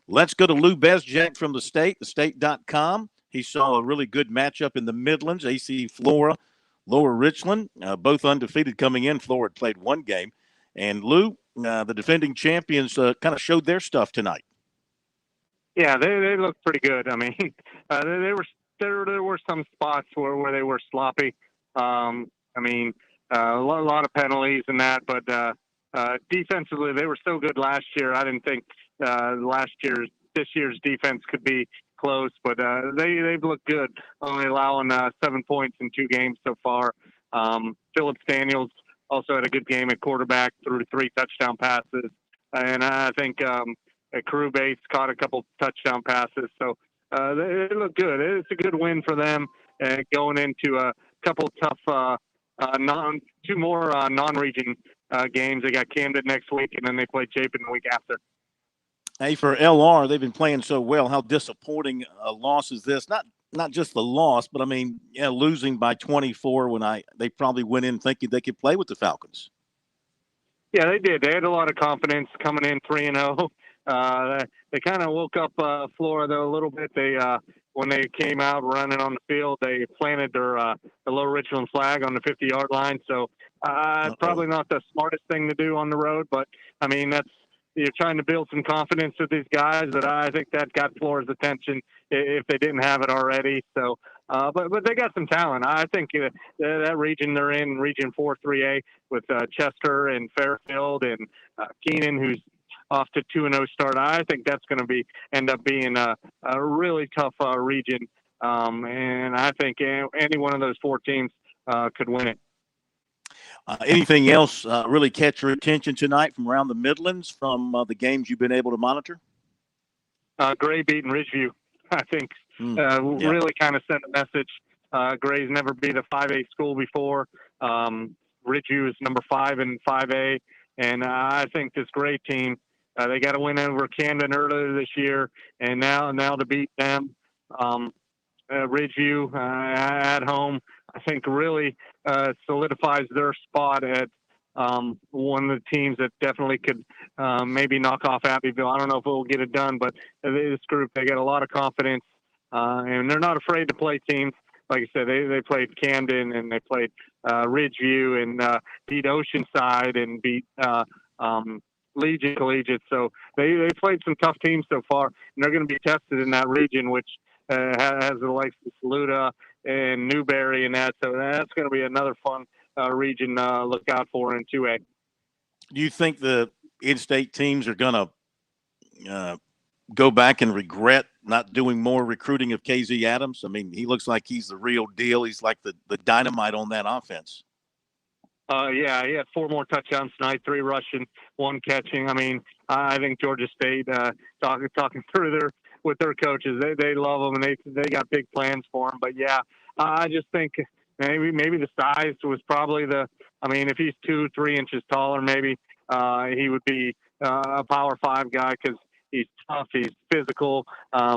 Let's go to Lou Bezjak from the state.com. He saw a really good matchup in the Midlands, AC Flora, Lower Richland, both undefeated coming in. Flora had played one game. And Lou, the defending champions kind of showed their stuff tonight. Yeah, they looked pretty good. I mean, there were some spots where they were sloppy. A lot of penalties and that, but defensively they were so good last year. I didn't think this year's defense could be close, but they've looked good, only allowing 7 points in 2 games so far. Phillips Daniels also had a good game at quarterback, threw 3 touchdown passes, and I think Crew Bates caught a couple touchdown passes. So they look good. It's a good win for them, going into a couple tough 2 more non-region games. They got Camden next week, and then they play Chapin the week after. Hey, for LR, they've been playing so well. How disappointing a loss is this? Not just the loss, but I mean, losing by 24 when they probably went in thinking they could play with the Falcons. Yeah, they did. They had a lot of confidence coming in 3-0. They kind of woke up Flora though a little bit. They when they came out running on the field, they planted the Low Richland flag on the 50-yard line. So probably not the smartest thing to do on the road, but I mean you're trying to build some confidence with these guys. That I think that got Flora's attention if they didn't have it already. So, but they got some talent. I think that region they're in, Region 4 3A, with Chester and Fairfield and Keenan, who's off to 2-0 start. I think that's going to end up being a really tough region, and I think any one of those 4 teams could win it. Anything else really catch your attention tonight from around the Midlands from the games you've been able to monitor? Gray beating Ridgeview, I think, really kind of sent a message. Gray's never beat a 5A school before. Ridgeview is number 5 in 5A, and I think this Gray team, they got to win over Camden earlier this year, and now to beat them, Ridgeview at home, I think really solidifies their spot at one of the teams that definitely could maybe knock off Abbeville. I don't know if it will get it done, but this group, they got a lot of confidence, and they're not afraid to play teams. Like I said, they played Camden and they played Ridgeview and beat Oceanside and beat Legion Collegiate. So they played some tough teams so far, and they're going to be tested in that region, which has the likes of Saluda and Newberry and that. So that's going to be another fun region look out for in 2A. Do you think the in-state teams are going to go back and regret not doing more recruiting of KZ Adams? I mean, he looks like he's the real deal. He's like the dynamite on that offense. Yeah, he had 4 more touchdowns tonight, 3 rushing, 1 catching. I mean, I think Georgia State, talking through with their coaches, they love him, and they got big plans for him. But yeah, I just think maybe the size was probably if he's 2-3 inches taller, maybe he would be a Power 5 guy, because he's tough, he's physical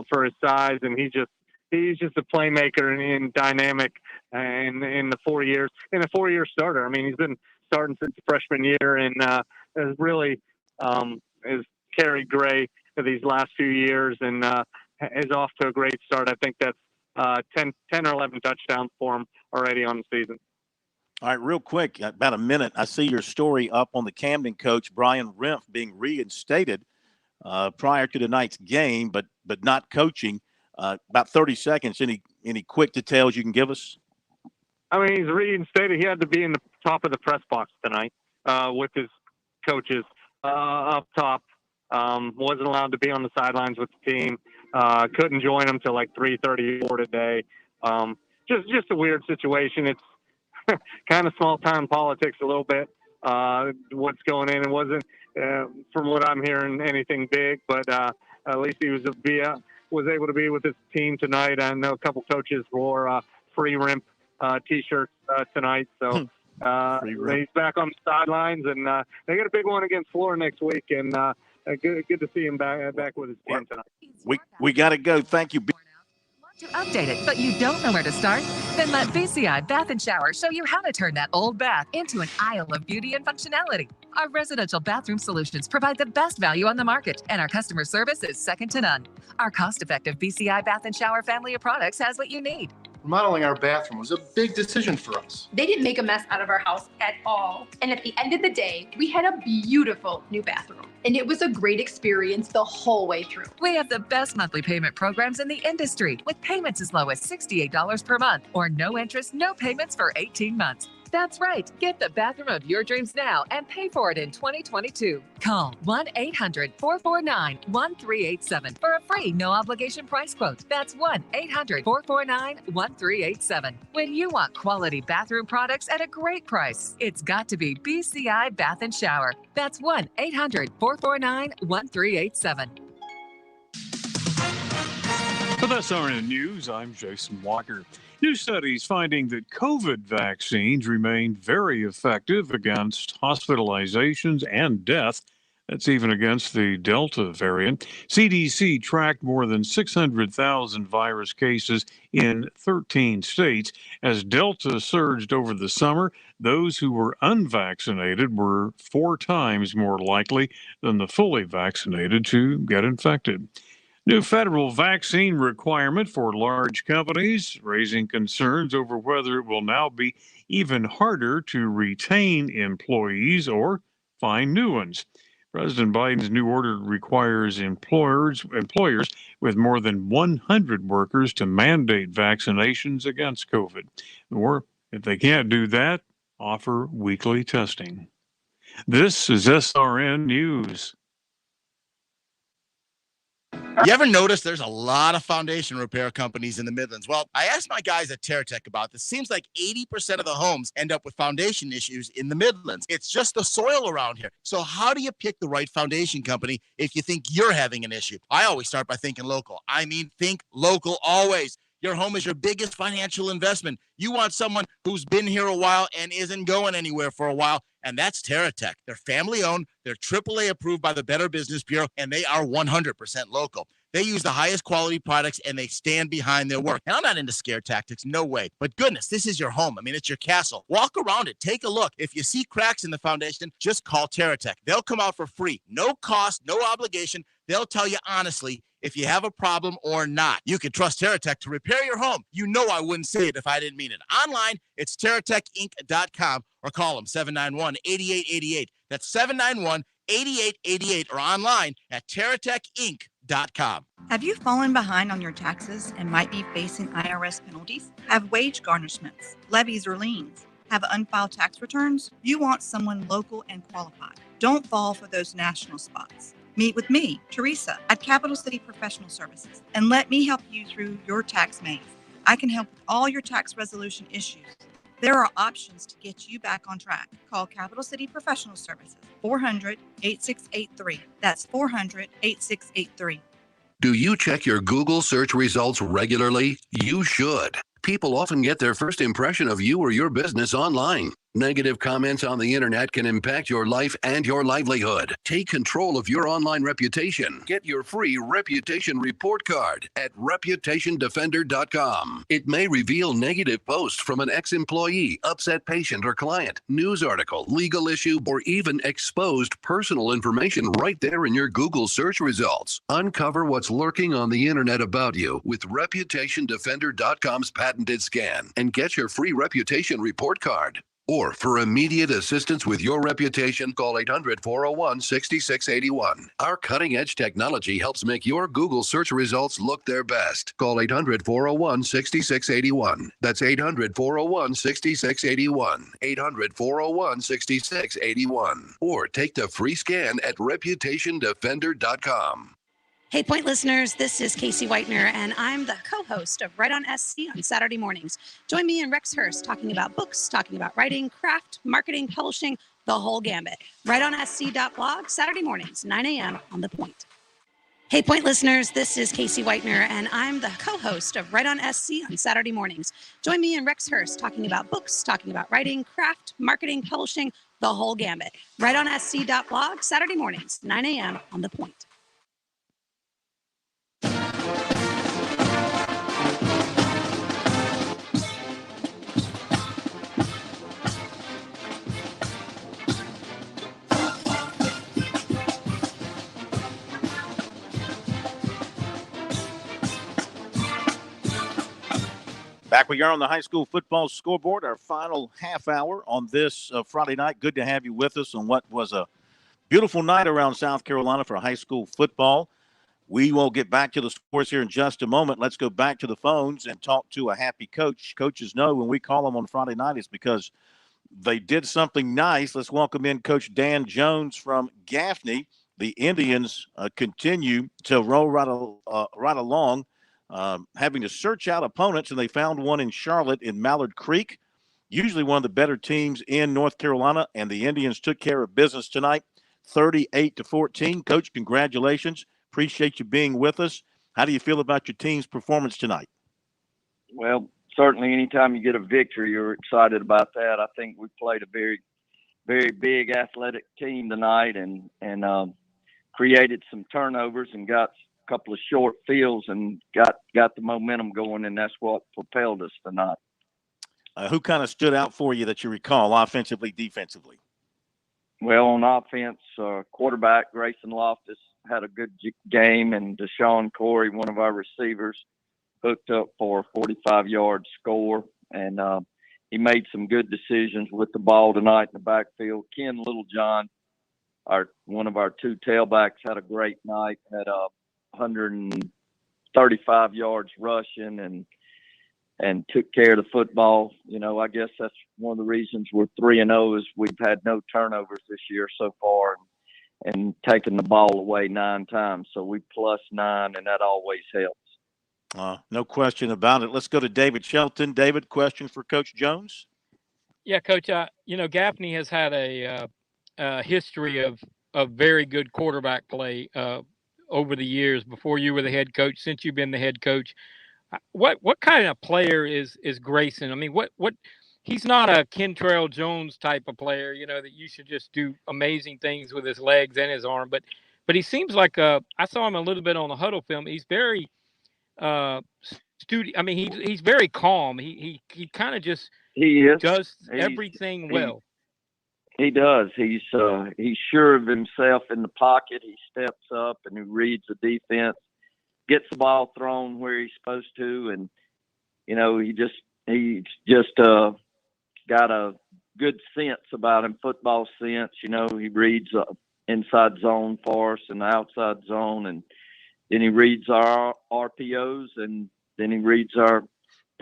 for his size, and he's just a playmaker and dynamic. And in the 4 years, in a 4-year starter, I mean, he's been starting since freshman year, and has really has carried Gray for these last few years, and is off to a great start. I think that's 10 or 11 touchdowns for him already on the season. All right, real quick, about a minute. I see your story up on the Camden coach, Brian Rimpf, being reinstated prior to tonight's game, but not coaching. About 30 seconds. Any quick details you can give us? I mean, he's reinstated. He had to be in the top of the press box tonight with his coaches up top. Wasn't allowed to be on the sidelines with the team. Couldn't join them till like 3:34 today. Just a weird situation. It's kind of small time politics a little bit. What's going in? It wasn't, from what I'm hearing, anything big, but at least he was able to be with his team tonight. I know a couple coaches wore free Rimp T-shirts tonight, so He's back on the sidelines, and they got a big one against Florida next week, and good to see him back with his team tonight. We got to go. Thank you. To update it, but you don't know where to start? Then let BCI Bath & Shower show you how to turn that old bath into an aisle of beauty and functionality. Our residential bathroom solutions provide the best value on the market, and our customer service is second to none. Our cost-effective BCI Bath & Shower family of products has what you need. Remodeling our bathroom was a big decision for us. They didn't make a mess out of our house at all. And at the end of the day, we had a beautiful new bathroom. And it was a great experience the whole way through. We have the best monthly payment programs in the industry, with payments as low as $68 per month, or no interest, no payments for 18 months. That's right. Get the bathroom of your dreams now and pay for it in 2022. Call 1-800-449-1387 for a free no-obligation price quote. That's 1-800-449-1387. When you want quality bathroom products at a great price, it's got to be BCI Bath & Shower. That's 1-800-449-1387. With SRN News, I'm Jason Walker. New studies finding that COVID vaccines remain very effective against hospitalizations and death. That's even against the Delta variant. CDC tracked more than 600,000 virus cases in 13 states. As Delta surged over the summer, those who were unvaccinated were 4 times more likely than the fully vaccinated to get infected. New federal vaccine requirement for large companies, raising concerns over whether it will now be even harder to retain employees or find new ones. President Biden's new order requires employers with more than 100 workers to mandate vaccinations against COVID. Or, if they can't do that, offer weekly testing. This is SRN News. You ever notice there's a lot of foundation repair companies in the Midlands? Well, I asked my guys at TerraTech about this. Seems like 80% of the homes end up with foundation issues in the Midlands. It's just the soil around here. So how do you pick the right foundation company if you think you're having an issue? I always start by thinking local. I mean, think local always. Your home is your biggest financial investment. You want someone who's been here a while and isn't going anywhere for a while, and that's TerraTech. They're family-owned, they're AAA approved by the Better Business Bureau, and they are 100% local. They use the highest quality products, and they stand behind their work. And I'm not into scare tactics, no way. But goodness, this is your home. I mean, it's your castle. Walk around it. Take a look. If you see cracks in the foundation, just call TerraTech. They'll come out for free. No cost, no obligation. They'll tell you honestly if you have a problem or not. You can trust TerraTech to repair your home. You know I wouldn't say it if I didn't mean it. Online, it's TerraTechInc.com or call them 791-8888. That's 791-8888 or online at TerraTechInc.com. Have you fallen behind on your taxes and might be facing IRS penalties? Have wage garnishments, levies, or liens? Have unfiled tax returns? You want someone local and qualified. Don't fall for those national spots. Meet with me, Teresa, at Capital City Professional Services, and let me help you through your tax maze. I can help with all your tax resolution issues. There are options to get you back on track. Call Capital City Professional Services, 400-8683. That's 400-8683. Do you check your Google search results regularly? You should. People often get their first impression of you or your business online. Negative comments on the internet can impact your life and your livelihood. Take control of your online reputation. Get your free reputation report card at reputationdefender.com. It may reveal negative posts from an ex-employee, upset patient or client, news article, legal issue, or even exposed personal information right there in your Google search results. Uncover what's lurking on the internet about you with reputationdefender.com's patented scan and get your free reputation report card. Or for immediate assistance with your reputation, call 800-401-6681. Our cutting-edge technology helps make your Google search results look their best. Call 800-401-6681. That's 800-401-6681. 800-401-6681. Or take the free scan at reputationdefender.com. Hey, Point listeners, this is Casey Whitener, and I'm the co-host of Right on SC on Saturday mornings. Join me and Rex Hurst talking about books, talking about writing, craft, marketing, publishing, the whole gambit. Right on SC.blog, Saturday mornings, 9 a.m. on The Point. Hey, Point listeners, this is Casey Whitener, and I'm the co-host of Right on SC on Saturday mornings. Join me and Rex Hurst talking about books, talking about writing, craft, marketing, publishing, the whole gambit. Right on SC.blog, Saturday mornings, 9 a.m. on The Point. Back we are on the high school football scoreboard, our final half hour on this Friday night. Good to have you with us on what was a beautiful night around South Carolina for high school football. We will get back to the scores here in just a moment. Let's go back to the phones and talk to a happy coach. Coaches know when we call them on Friday night, it's because they did something nice. Let's welcome in Coach Dan Jones from Gaffney. The Indians continue to roll right along. Having to search out opponents, and they found one in Charlotte in Mallard Creek, usually one of the better teams in North Carolina, and the Indians took care of business tonight, 38-14. Coach, congratulations. Appreciate you being with us. How do you feel about your team's performance tonight? Well, certainly anytime you get a victory, you're excited about that. I think we played a very, very big athletic team tonight and created some turnovers and got couple of short fields and got the momentum going, and that's what propelled us tonight. Who kind of stood out for you that you recall, offensively, defensively? Well, on offense, quarterback Grayson Loftus had a good game, and Deshaun Corey, one of our receivers, hooked up for a 45-yard score, and he made some good decisions with the ball tonight in the backfield. Ken Littlejohn, one of our two tailbacks, had a great night, had 135 yards rushing and took care of the football. You know, I guess that's one of the reasons we're 3-0 is we've had no turnovers this year so far and taken the ball away 9 times. So we +9, and that always helps. No question about it. Let's go to David Shelton. David, question for Coach Jones? Yeah, Coach, Gaffney has had a history of very good quarterback play over the years before you were the head coach, since you've been the head coach. What kind of player is Grayson? I mean, what he's not a Kentrell Jones type of player, that you should just do amazing things with his legs and his arm, but he seems like I saw him a little bit on the huddle film. He's very I mean, he's very calm. He kind of just does everything well. He does. He's sure of himself in the pocket. He steps up and he reads the defense, gets the ball thrown where he's supposed to, and he's just got a good sense about him, football sense. He reads inside zone for us and the outside zone, and then he reads our RPOs, and then he reads our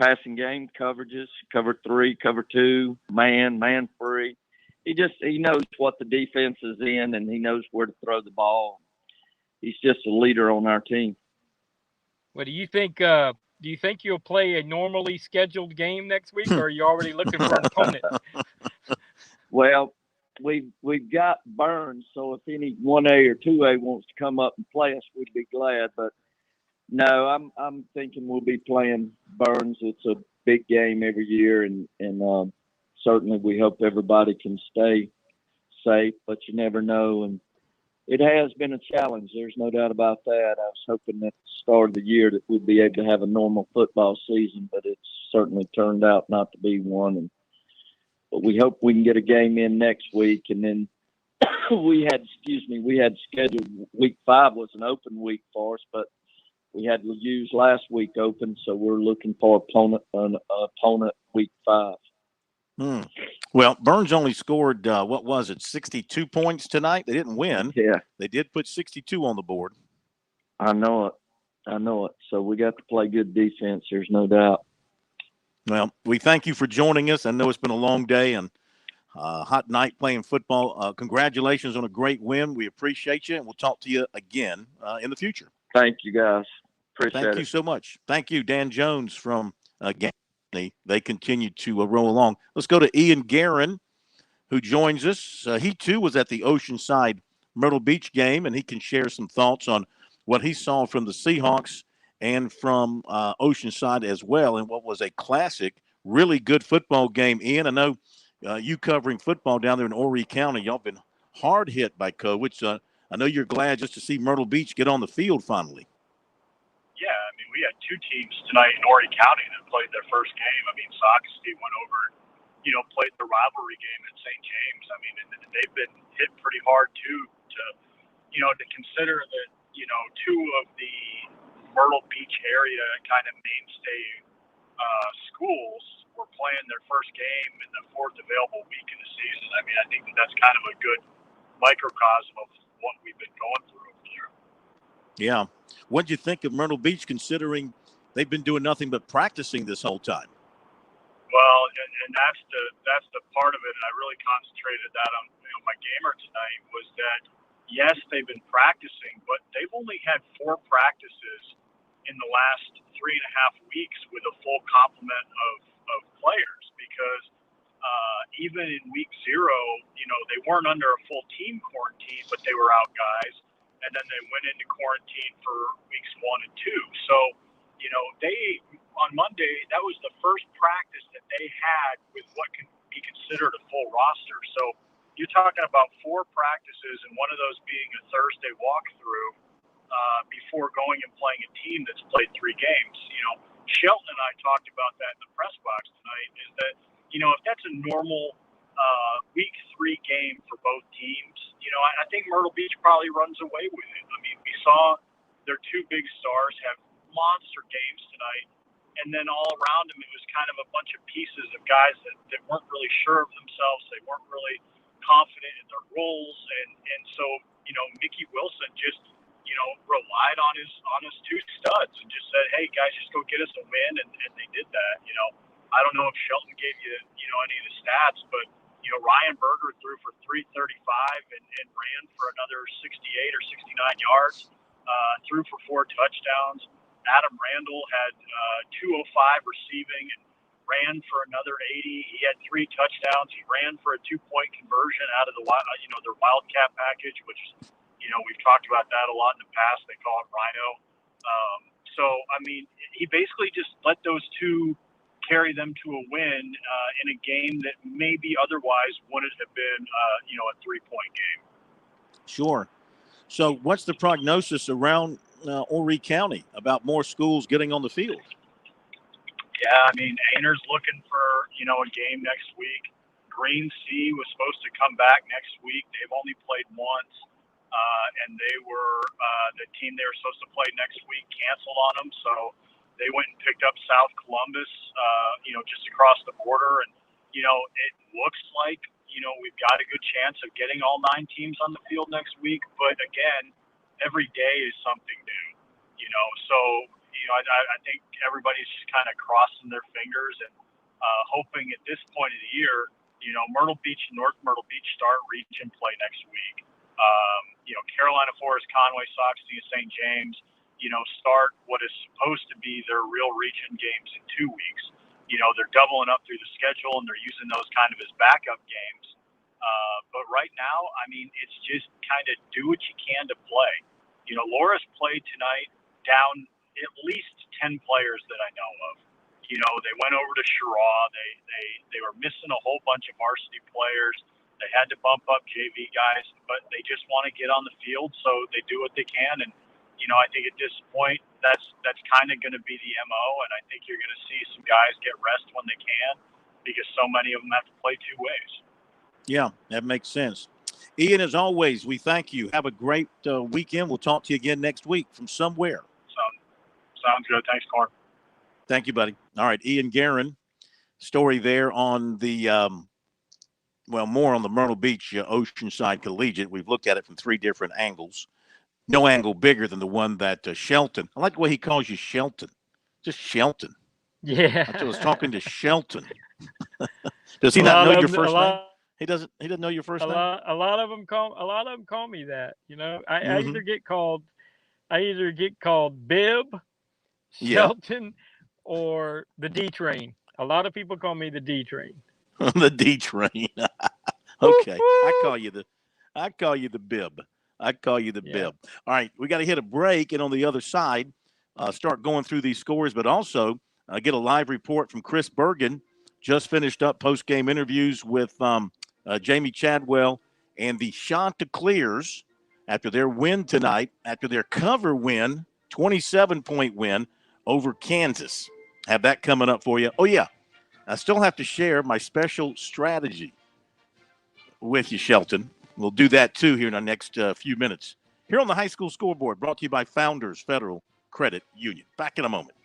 passing game coverages, cover 3, cover 2, man free. He knows what the defense is in, and he knows where to throw the ball. He's just a leader on our team. Well, do you think you'll play a normally scheduled game next week, or are you already looking for an opponent? Well, we've got Burns, so if any 1A or 2A wants to come up and play us, we'd be glad. But no, I'm thinking we'll be playing Burns. It's a big game every year, and certainly we hope everybody can stay safe, but you never know. And it has been a challenge. There's no doubt about that. I was hoping at the start of the year that we'd be able to have a normal football season, but it's certainly turned out not to be one. But we hope we can get a game in next week. And then we had scheduled week 5 was an open week for us, but we had to use last week open, so we're looking for an opponent week 5. Well, Burns only scored, 62 points tonight? They didn't win. Yeah. They did put 62 on the board. I know it. So we got to play good defense. There's no doubt. Well, we thank you for joining us. I know it's been a long day and hot night playing football. Congratulations on a great win. We appreciate you, and we'll talk to you again in the future. Thank you, guys. Appreciate it. Thank you so much. Thank you, Dan Jones from Gaffney. They continue to roll along. Let's go to Ian Guerin, who joins us. He, too, was at the Oceanside Myrtle Beach game, and he can share some thoughts on what he saw from the Seahawks and from Oceanside as well, in what was a classic, really good football game. Ian, I know you covering football down there in Horry County, y'all been hard hit by COVID. So I know you're glad just to see Myrtle Beach get on the field finally. Yeah, I mean, we had two teams tonight in Horry County that played their first game. I mean, Sockasty went over, played the rivalry game at St. James. I mean, and they've been hit pretty hard too. To consider that, two of the Myrtle Beach area kind of mainstay schools were playing their first game in the fourth available week in the season. I mean, I think that's kind of a good microcosm of what we've been going through over there. Yeah. What do you think of Myrtle Beach, considering they've been doing nothing but practicing this whole time? Well, and that's the part of it, and I really concentrated that on my gamer tonight, was that yes, they've been practicing, but they've only had 4 practices in the last 3.5 weeks with a full complement of players, because even in week 0, they weren't under a full team quarantine, but they were out guys, and then they went into quarantine for weeks 1 and 2. So, they on Monday, that was the first practice that they had with what can be considered a full roster. So you're talking about 4 practices, and one of those being a Thursday walkthrough before going and playing a team that's played 3 games. Shelton and I talked about that in the press box tonight, is that, if that's a normal week 3 game for both teams, I think Myrtle Beach probably runs away with it. I mean, we saw their 2 big stars have monster games tonight, and then all around them it was kind of a bunch of pieces of guys that weren't really sure of themselves. They weren't really confident in their roles, and so Mickey Wilson just relied on his 2 studs and just said, hey guys, just go get us a win, and they did that. I don't know if Shelton gave you any of the stats, but Ryan Berger threw for 335 and ran for another 68 or 69 yards, threw for 4 touchdowns. Adam Randall had 205 receiving and ran for another 80. He had 3 touchdowns. He ran for a 2-point conversion out of their Wildcat package, which we've talked about that a lot in the past. They call it Rhino. So I mean, he basically just let those 2 carry them to a win in a game that maybe otherwise wouldn't have been a 3-point game. Sure. So what's the prognosis around Horry County about more schools getting on the field? Yeah, I mean, Ainer's looking for, a game next week. Green Sea was supposed to come back next week. They've only played once, and they were the team they were supposed to play next week canceled on them, so they went and picked up South Columbus, just across the border, and, it looks like, we've got a good chance of getting all 9 teams on the field next week, but again, every day is something new, so, I think everybody's just kind of crossing their fingers and hoping at this point of the year, Myrtle Beach and North Myrtle Beach start region play next week. Carolina Forest, Conway, Sockasty, and St. James, start what is supposed to be their real region games in 2 weeks. They're doubling up through the schedule, and they're using those kind of as backup games. But right now, I mean, it's just kind of do what you can to play. Loris played tonight down at least 10 players that I know of. They went over to Shiraw. They were missing a whole bunch of varsity players. They had to bump up JV guys, but they just want to get on the field, so they do what they can. And I think at this point, that's kind of going to be the MO, and I think you're going to see some guys get rest when they can, because so many of them have to play 2 ways. Yeah, that makes sense. Ian, as always, we thank you. Have a great weekend. We'll talk to you again next week from somewhere. Sounds good. Thanks, Corn. Thank you, buddy. All right, Ian Guerin, story there on the, more on the Myrtle Beach Oceanside Collegiate. We've looked at it from 3 different angles. No angle bigger than the one that Shelton. I like the way he calls you Shelton. Just Shelton. Yeah. I was talking to Shelton. Does he not know your first name? He doesn't know your first name? A lot of them call me that. I either get called Bib, Shelton, or the D Train. A lot of people call me the D Train. The D Train. Okay. I call you the Bib. I'd call you the bib. All right, we got to hit a break, and on the other side, start going through these scores, but also get a live report from Chris Bergen. Just finished up post-game interviews with Jamie Chadwell and the Chanticleers after their win tonight, after their cover win, 27-point win over Kansas. Have that coming up for you. Oh, yeah, I still have to share my special strategy with you, Shelton. We'll do that, too, here in the next few minutes. Here on the High School Scoreboard, brought to you by Founders Federal Credit Union. Back in a moment.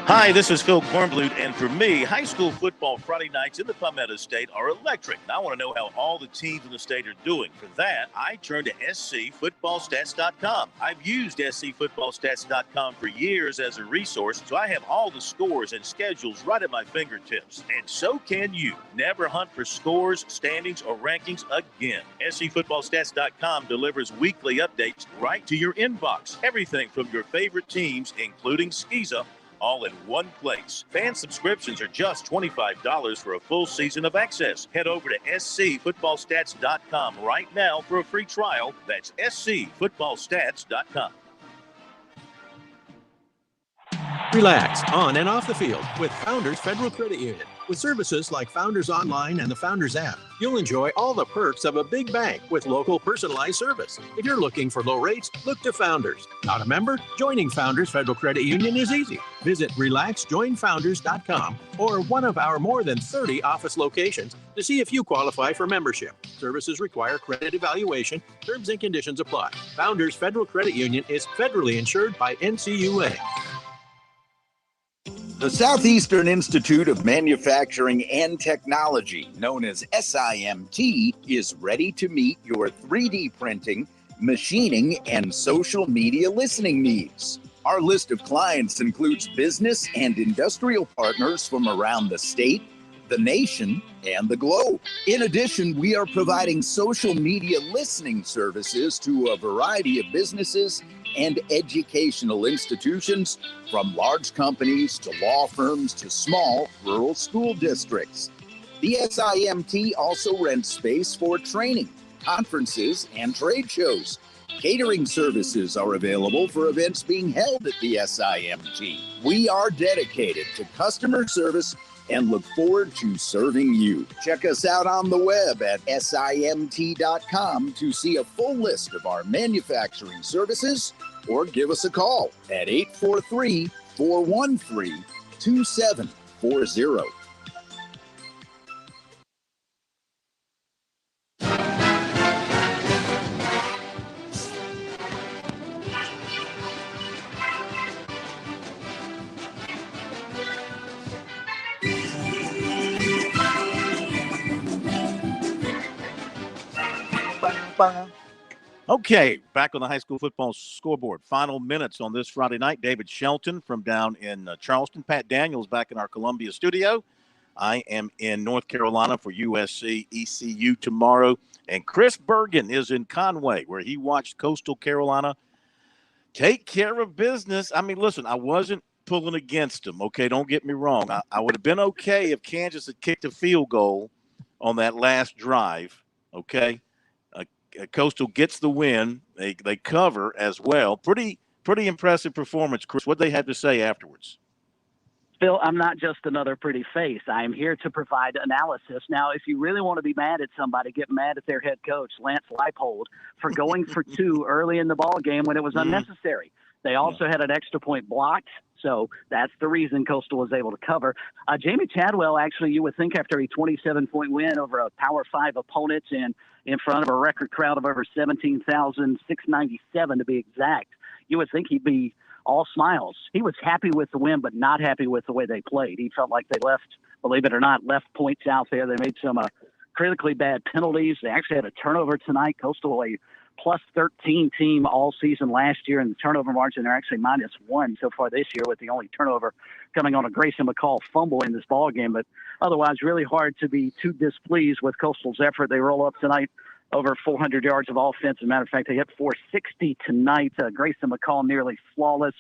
Hi, this is Phil Kornblut, and for me, high school football Friday nights in the Palmetto State are electric. And I want to know how all the teams in the state are doing. For that, I turn to scfootballstats.com. I've used scfootballstats.com for years as a resource, so I have all the scores and schedules right at my fingertips. And so can you. Never hunt for scores, standings, or rankings again. scfootballstats.com delivers weekly updates right to your inbox. Everything from your favorite teams, including Skeeza, all in one place. Fan subscriptions are just $25 for a full season of access. Head over to scfootballstats.com right now for a free trial. That's scfootballstats.com. Relax on and off the field with Founders Federal Credit Union. With services like Founders Online and the Founders app, you'll enjoy all the perks of a big bank with local personalized service. If you're looking for low rates, look to Founders. Not a member? Joining Founders Federal Credit Union is easy. Visit relaxjoinfounders.com or one of our more than 30 office locations to see if you qualify for membership. Services require credit evaluation. Terms and conditions apply. Founders Federal Credit Union is federally insured by NCUA. The Southeastern Institute of Manufacturing and Technology, known as SIMT, is ready to meet your 3D printing, machining, and social media listening needs. Our list of clients includes business and industrial partners from around the state, the nation, and the globe. In addition, we are providing social media listening services to a variety of businesses and educational institutions, from large companies to law firms to small rural school districts. The SIMT also rents space for training, conferences, and trade shows. Catering services are available for events being held at the SIMT. We are dedicated to customer service and look forward to serving you. Check us out on the web at simt.com to see a full list of our manufacturing services, or give us a call at 843-413-2740. Okay, back on the high school football scoreboard. Final minutes on this Friday night. David Shelton from down in Charleston. Pat Daniels back in our Columbia studio. I am in North Carolina for USC ECU tomorrow. And Chris Bergen is in Conway, where he watched Coastal Carolina take care of business. I mean, listen, I wasn't pulling against them, okay? Don't get me wrong. I would have been okay if Kansas had kicked a field goal on that last drive, okay? Coastal gets the win. They cover as well. Pretty impressive performance, Chris. What they had to say afterwards? Phil, I'm not just another pretty face. I am here to provide analysis. Now, if you really want to be mad at somebody, get mad at their head coach, Lance Leipold, for going for two early in the ball game when it was unnecessary. They also had an extra point blocked, so that's the reason Coastal was able to cover. Jamie Chadwell, actually, you would think after a 27-point win over a Power 5 opponent and in front of a record crowd of over 17,697 to be exact, you would think he'd be all smiles. He was happy with the win, but not happy with the way they played. He felt like they left, believe it or not, left points out there. They made some critically bad penalties. They actually had a turnover tonight. Coastal, a plus 13 team all season last year in the turnover margin. They're actually -1 so far this year, with the only turnover coming on a Grayson McCall fumble in this ball game. But otherwise, really hard to be too displeased with Coastal's effort. They roll up tonight over 400 yards of offense. As a matter of fact, they hit 460 tonight. Grayson McCall nearly flawless,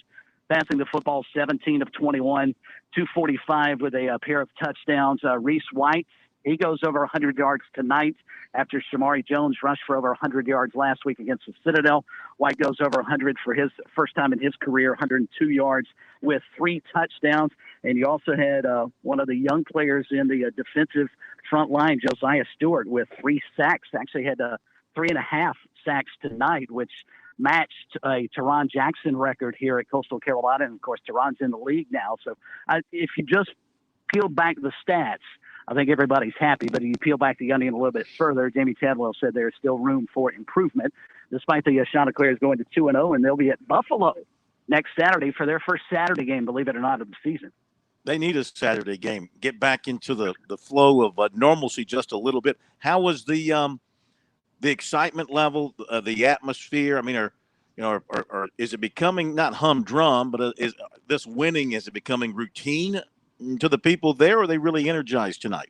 passing the football 17 of 21, 245 with a pair of touchdowns. Reese White, He goes over 100 yards tonight after Shamari Jones rushed for over 100 yards last week against the Citadel. White goes over 100 for his first time in his career, 102 yards with 3 touchdowns. And you also had one of the young players in the defensive front line, Josiah Stewart, with 3 sacks. Actually had 3.5 sacks tonight, which matched a Teron Jackson record here at Coastal Carolina. And, of course, Teron's in the league now. So if you just peel back the stats, I think everybody's happy. But if you peel back the onion a little bit further, Jamie Chadwell said there's still room for improvement, despite the Chanticleers going to 2-0, and they'll be at Buffalo next Saturday for their first Saturday game, believe it or not, of the season. They need a Saturday game. Get back into the flow of normalcy just a little bit. How was the excitement level, the atmosphere? I mean, or is it becoming not humdrum, but is this winning, is it becoming routine to the people there, or are they really energized tonight?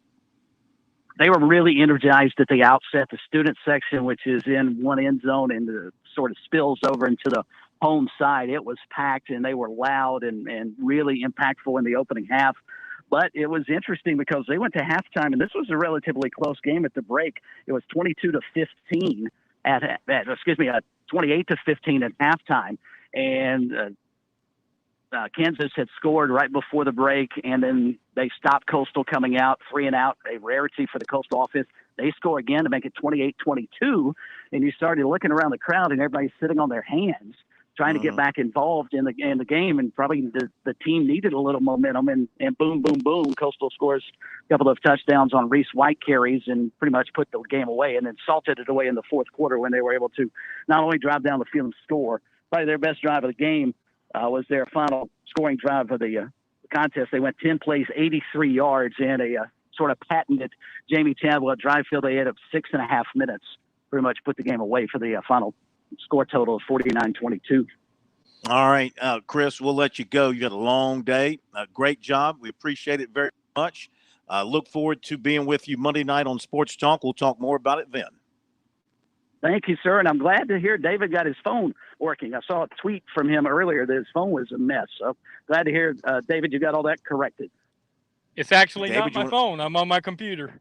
They were really energized at the outset. The student section, which is in one end zone and sort of spills over into the home side, it was packed, and they were loud and really impactful in the opening half. But it was interesting because they went to halftime, and this was a relatively close game at the break. It was 22-15 at 28-15 at halftime, and Kansas had scored right before the break, and then they stopped Coastal coming out 3 and out, a rarity for the Coastal offense. They score again to make it 28-22, and you started looking around the crowd, and everybody's sitting on their hands trying to get back involved in the game, and probably the team needed a little momentum, and boom, boom, boom, Coastal scores a couple of touchdowns on Reese White carries and pretty much put the game away, and then salted it away in the fourth quarter when they were able to not only drive down the field and score. Probably their best drive of the game was their final scoring drive of the contest. They went 10 plays, 83 yards, and a sort of patented Jamie Chadwell drive field. They had up 6.5 minutes, pretty much put the game away for the final score total of 49-22. All right, Chris, we'll let you go. You got a long day. Great job. We appreciate it very much. Look forward to being with you Monday night on Sports Talk. We'll talk more about it then. Thank you, sir. And I'm glad to hear David got his phone working. I saw a tweet from him earlier that his phone was a mess. So glad to hear, David, you got all that corrected. It's actually David, not my phone. I'm on my computer.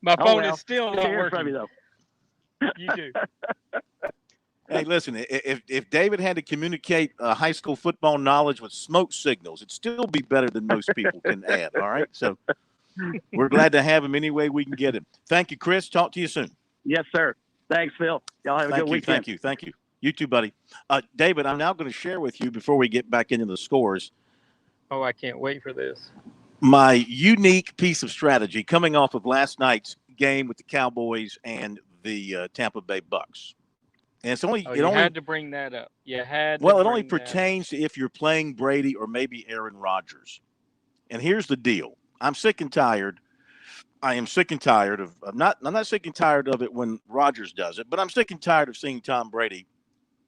My phone is still not working. From you, though. You do. Hey, listen, if David had to communicate high school football knowledge with smoke signals, it'd still be better than most people can add. All right. So we're glad to have him any way we can get him. Thank you, Chris. Talk to you soon. Yes, sir. Thanks, Phil. Y'all have a good weekend. Thank you. You too, buddy. David, I'm now going to share with you before we get back into the scores. Oh, I can't wait for this. My unique piece of strategy coming off of last night's game with the Cowboys and the Tampa Bay Bucks. And it's only you had to bring that up. You had. Well, it only pertains to if you're playing Brady or maybe Aaron Rodgers. And here's the deal: I'm sick and tired. I am sick and tired of. I'm not sick and tired of it when Rodgers does it, but I'm sick and tired of seeing Tom Brady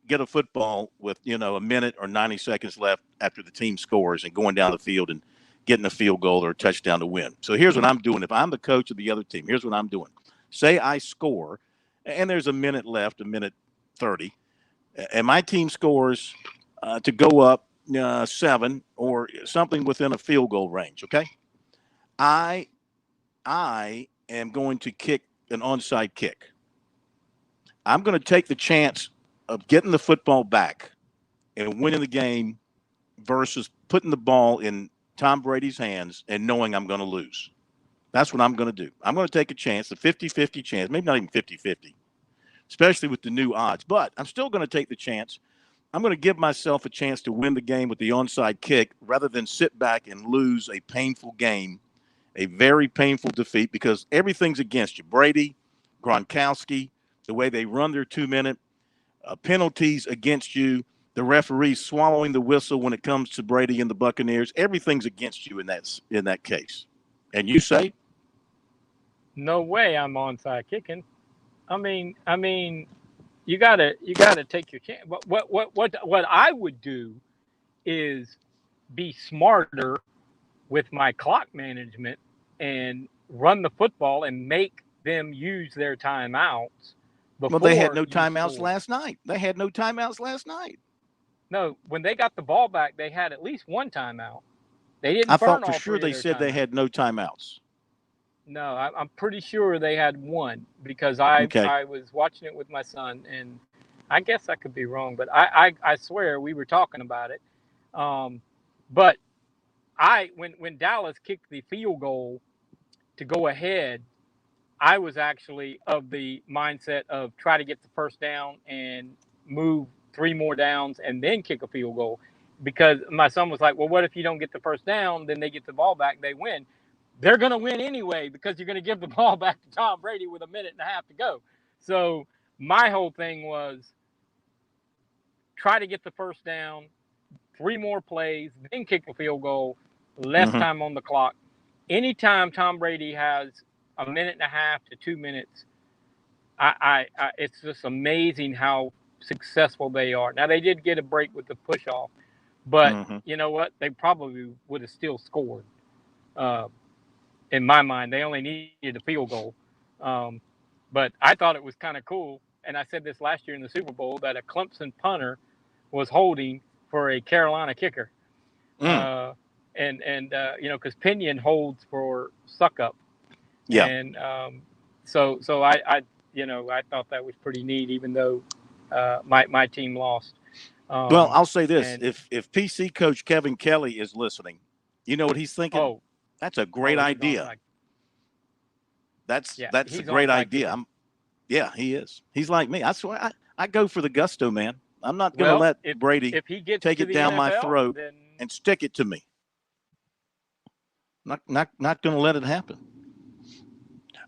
get a football with a minute or 90 seconds left after the team scores and going down the field and getting a field goal or a touchdown to win. So here's what I'm doing. If I'm the coach of the other team, here's what I'm doing. Say I score, and there's a minute left, a minute 30, and my team scores to go up 7 or something within a field goal range. Okay, I am going to kick an onside kick. I'm going to take the chance of getting the football back and winning the game versus putting the ball in Tom Brady's hands and knowing I'm going to lose. That's what I'm going to do. I'm going to take a chance, a 50-50 chance, maybe not even 50-50. Especially with the new odds. But I'm still going to take the chance. I'm going to give myself a chance to win the game with the onside kick rather than sit back and lose a painful game, a very painful defeat, because everything's against you. Brady, Gronkowski, the way they run their 2-minute penalties against you, the referees swallowing the whistle when it comes to Brady and the Buccaneers, everything's against you in that case. And you say? No way I'm onside kicking. I mean, you gotta take your chance. What I would do is be smarter with my clock management and run the football and make them use their timeouts. Well, they had no timeouts last night. No, when they got the ball back, they had at least one timeout. They didn't I burn thought for all sure three of they their said they timeouts. had no timeouts. No, I'm pretty sure they had one because I Okay. was watching it with my son, and I guess I could be wrong, but I swear we were talking about it. But when Dallas kicked the field goal to go ahead, I was actually of the mindset of try to get the first down and move 3 more downs and then kick a field goal, because my son was like, well, what if you don't get the first down, then they get the ball back, they win. They're going to win anyway because you're going to give the ball back to Tom Brady with a minute and a half to go. So my whole thing was try to get the first down, 3 more plays, then kick a field goal, less Mhm. time on the clock. Anytime Tom Brady has a minute and a half to 2 minutes, it's just amazing how successful they are. Now, they did get a break with the push off, but Mhm. you know what? They probably would have still scored. In my mind, they only needed a field goal. But I thought it was kind of cool, and I said this last year in the Super Bowl, that a Clemson punter was holding for a Carolina kicker. Mm. Because Pinion holds for suck up. Yeah. And so I thought that was pretty neat, even though my team lost. Well, I'll say this: and if PC coach Kevin Kelly is listening, you know what he's thinking? That's a great he's on idea. like, That's yeah, a he's great on like idea. this. Yeah, he is. He's like me. I swear, I go for the gusto, man. I'm not going to Well, let if Brady he gets take to it the down my NFL, throat then and stick it to me. Not going to let it happen.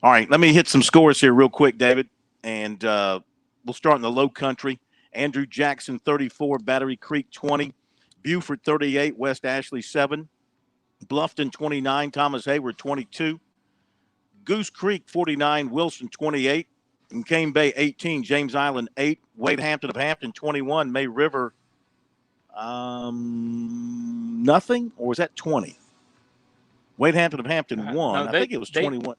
All right, let me hit some scores here real quick, David, and we'll start in the Low Country. Andrew Jackson 34, Battery Creek 20, Buford 38, West Ashley 7, Bluffton 29, Thomas Hayward 22, Goose Creek 49, Wilson 28, McCain Bay 18, James Island 8, Wade Hampton of Hampton 21, May River nothing, or was that 20? Wade Hampton of Hampton won. no, I think it was 21.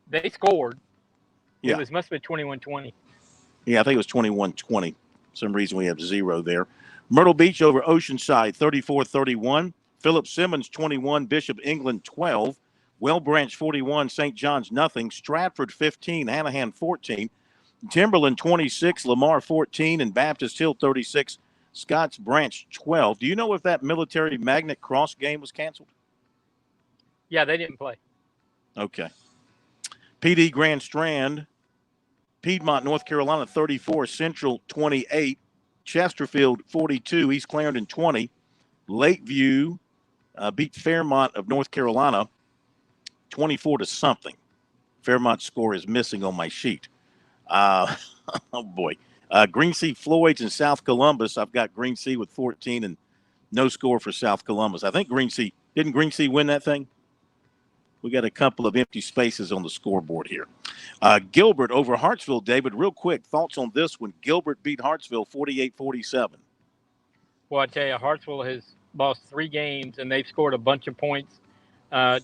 They scored. Yeah. It must have been 21-20. Yeah, I think it was 21-20. For some reason we have 0 there. Myrtle Beach over Oceanside 34-31. Philip Simmons 21, Bishop England 12, Well Branch 41, St. John's nothing, Stratford 15, Hanahan 14, Timberland 26, Lamar 14, and Baptist Hill 36, Scotts Branch 12. Do you know if that Military Magnet Cross game was canceled? Yeah, they didn't play. Okay. PD Grand Strand, Piedmont, North Carolina 34, Central 28, Chesterfield 42, East Clarendon 20, Lakeview beat Fairmont of North Carolina 24-something. Fairmont's score is missing on my sheet. Oh boy. Green Sea Floyd's in South Columbus. I've got Green Sea with 14 and no score for South Columbus. I think didn't Green Sea win that thing? We got a couple of empty spaces on the scoreboard here. Gilbert over Hartsville, David, real quick. Thoughts on this one? Gilbert beat Hartsville 48-47. Well, I tell you, Hartsville has lost 3 games, and they've scored a bunch of points.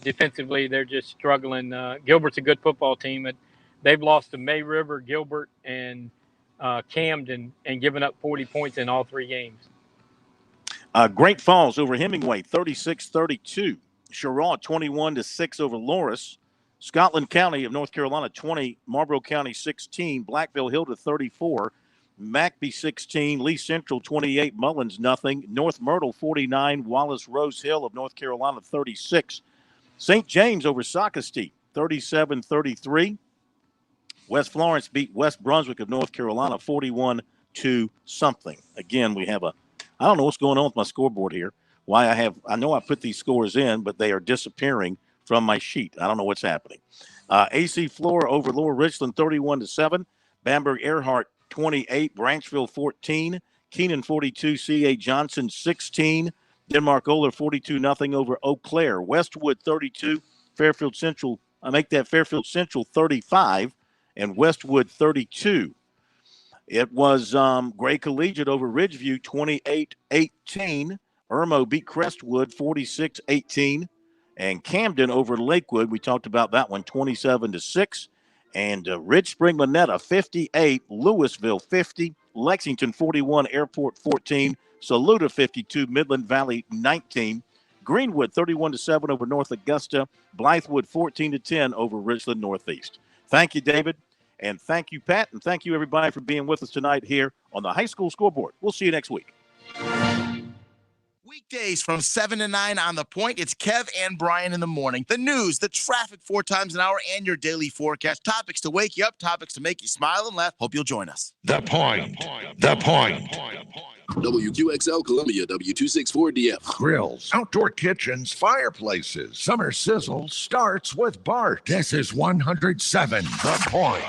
Defensively, they're just struggling. Gilbert's a good football team, but they've lost to May River, Gilbert, and Camden, and given up 40 points in all 3 games. Great Falls over Hemingway, 36-32. Sherrod, 21-6 over Loris. Scotland County of North Carolina, 20. Marlboro County, 16. Blackville Hill to 34. Macby, 16. Lee Central, 28. Mullins, nothing. North Myrtle, 49. Wallace Rose Hill of North Carolina, 36. St. James over Socastee, 37-33. West Florence beat West Brunswick of North Carolina, 41-something. Again, we have I don't know what's going on with my scoreboard here. I know I put these scores in, but they are disappearing from my sheet. I don't know what's happening. AC Flora over Lower Richland, 31-7. Bamberg Earhart, 28. Branchville, 14. Keenan, 42. C.A. Johnson, 16. Denmark Oler, 42-0 over Eau Claire. Westwood, 32. Fairfield Central, 35. And Westwood, 32. It was Gray Collegiate over Ridgeview, 28-18. Irmo beat Crestwood, 46-18. And Camden over Lakewood, we talked about that one, 27-6. And Ridge Spring Monetta, 58. Louisville, 50. Lexington, 41. Airport, 14. Saluda 52, Midland Valley 19. Greenwood 31-7 over North Augusta. Blythewood 14-10 over Richland Northeast. Thank you, David. And thank you, Pat. And thank you, everybody, for being with us tonight here on the High School Scoreboard. We'll see you next week. Weekdays from 7 to 9 on The Point. It's Kev and Brian in the morning. The news, the traffic 4 times an hour, and your daily forecast. Topics to wake you up, topics to make you smile and laugh. Hope you'll join us. The Point. The Point. WQXL Columbia, W264DF. Grills, outdoor kitchens, fireplaces. Summer sizzle starts with Bart. This is 107 The Point.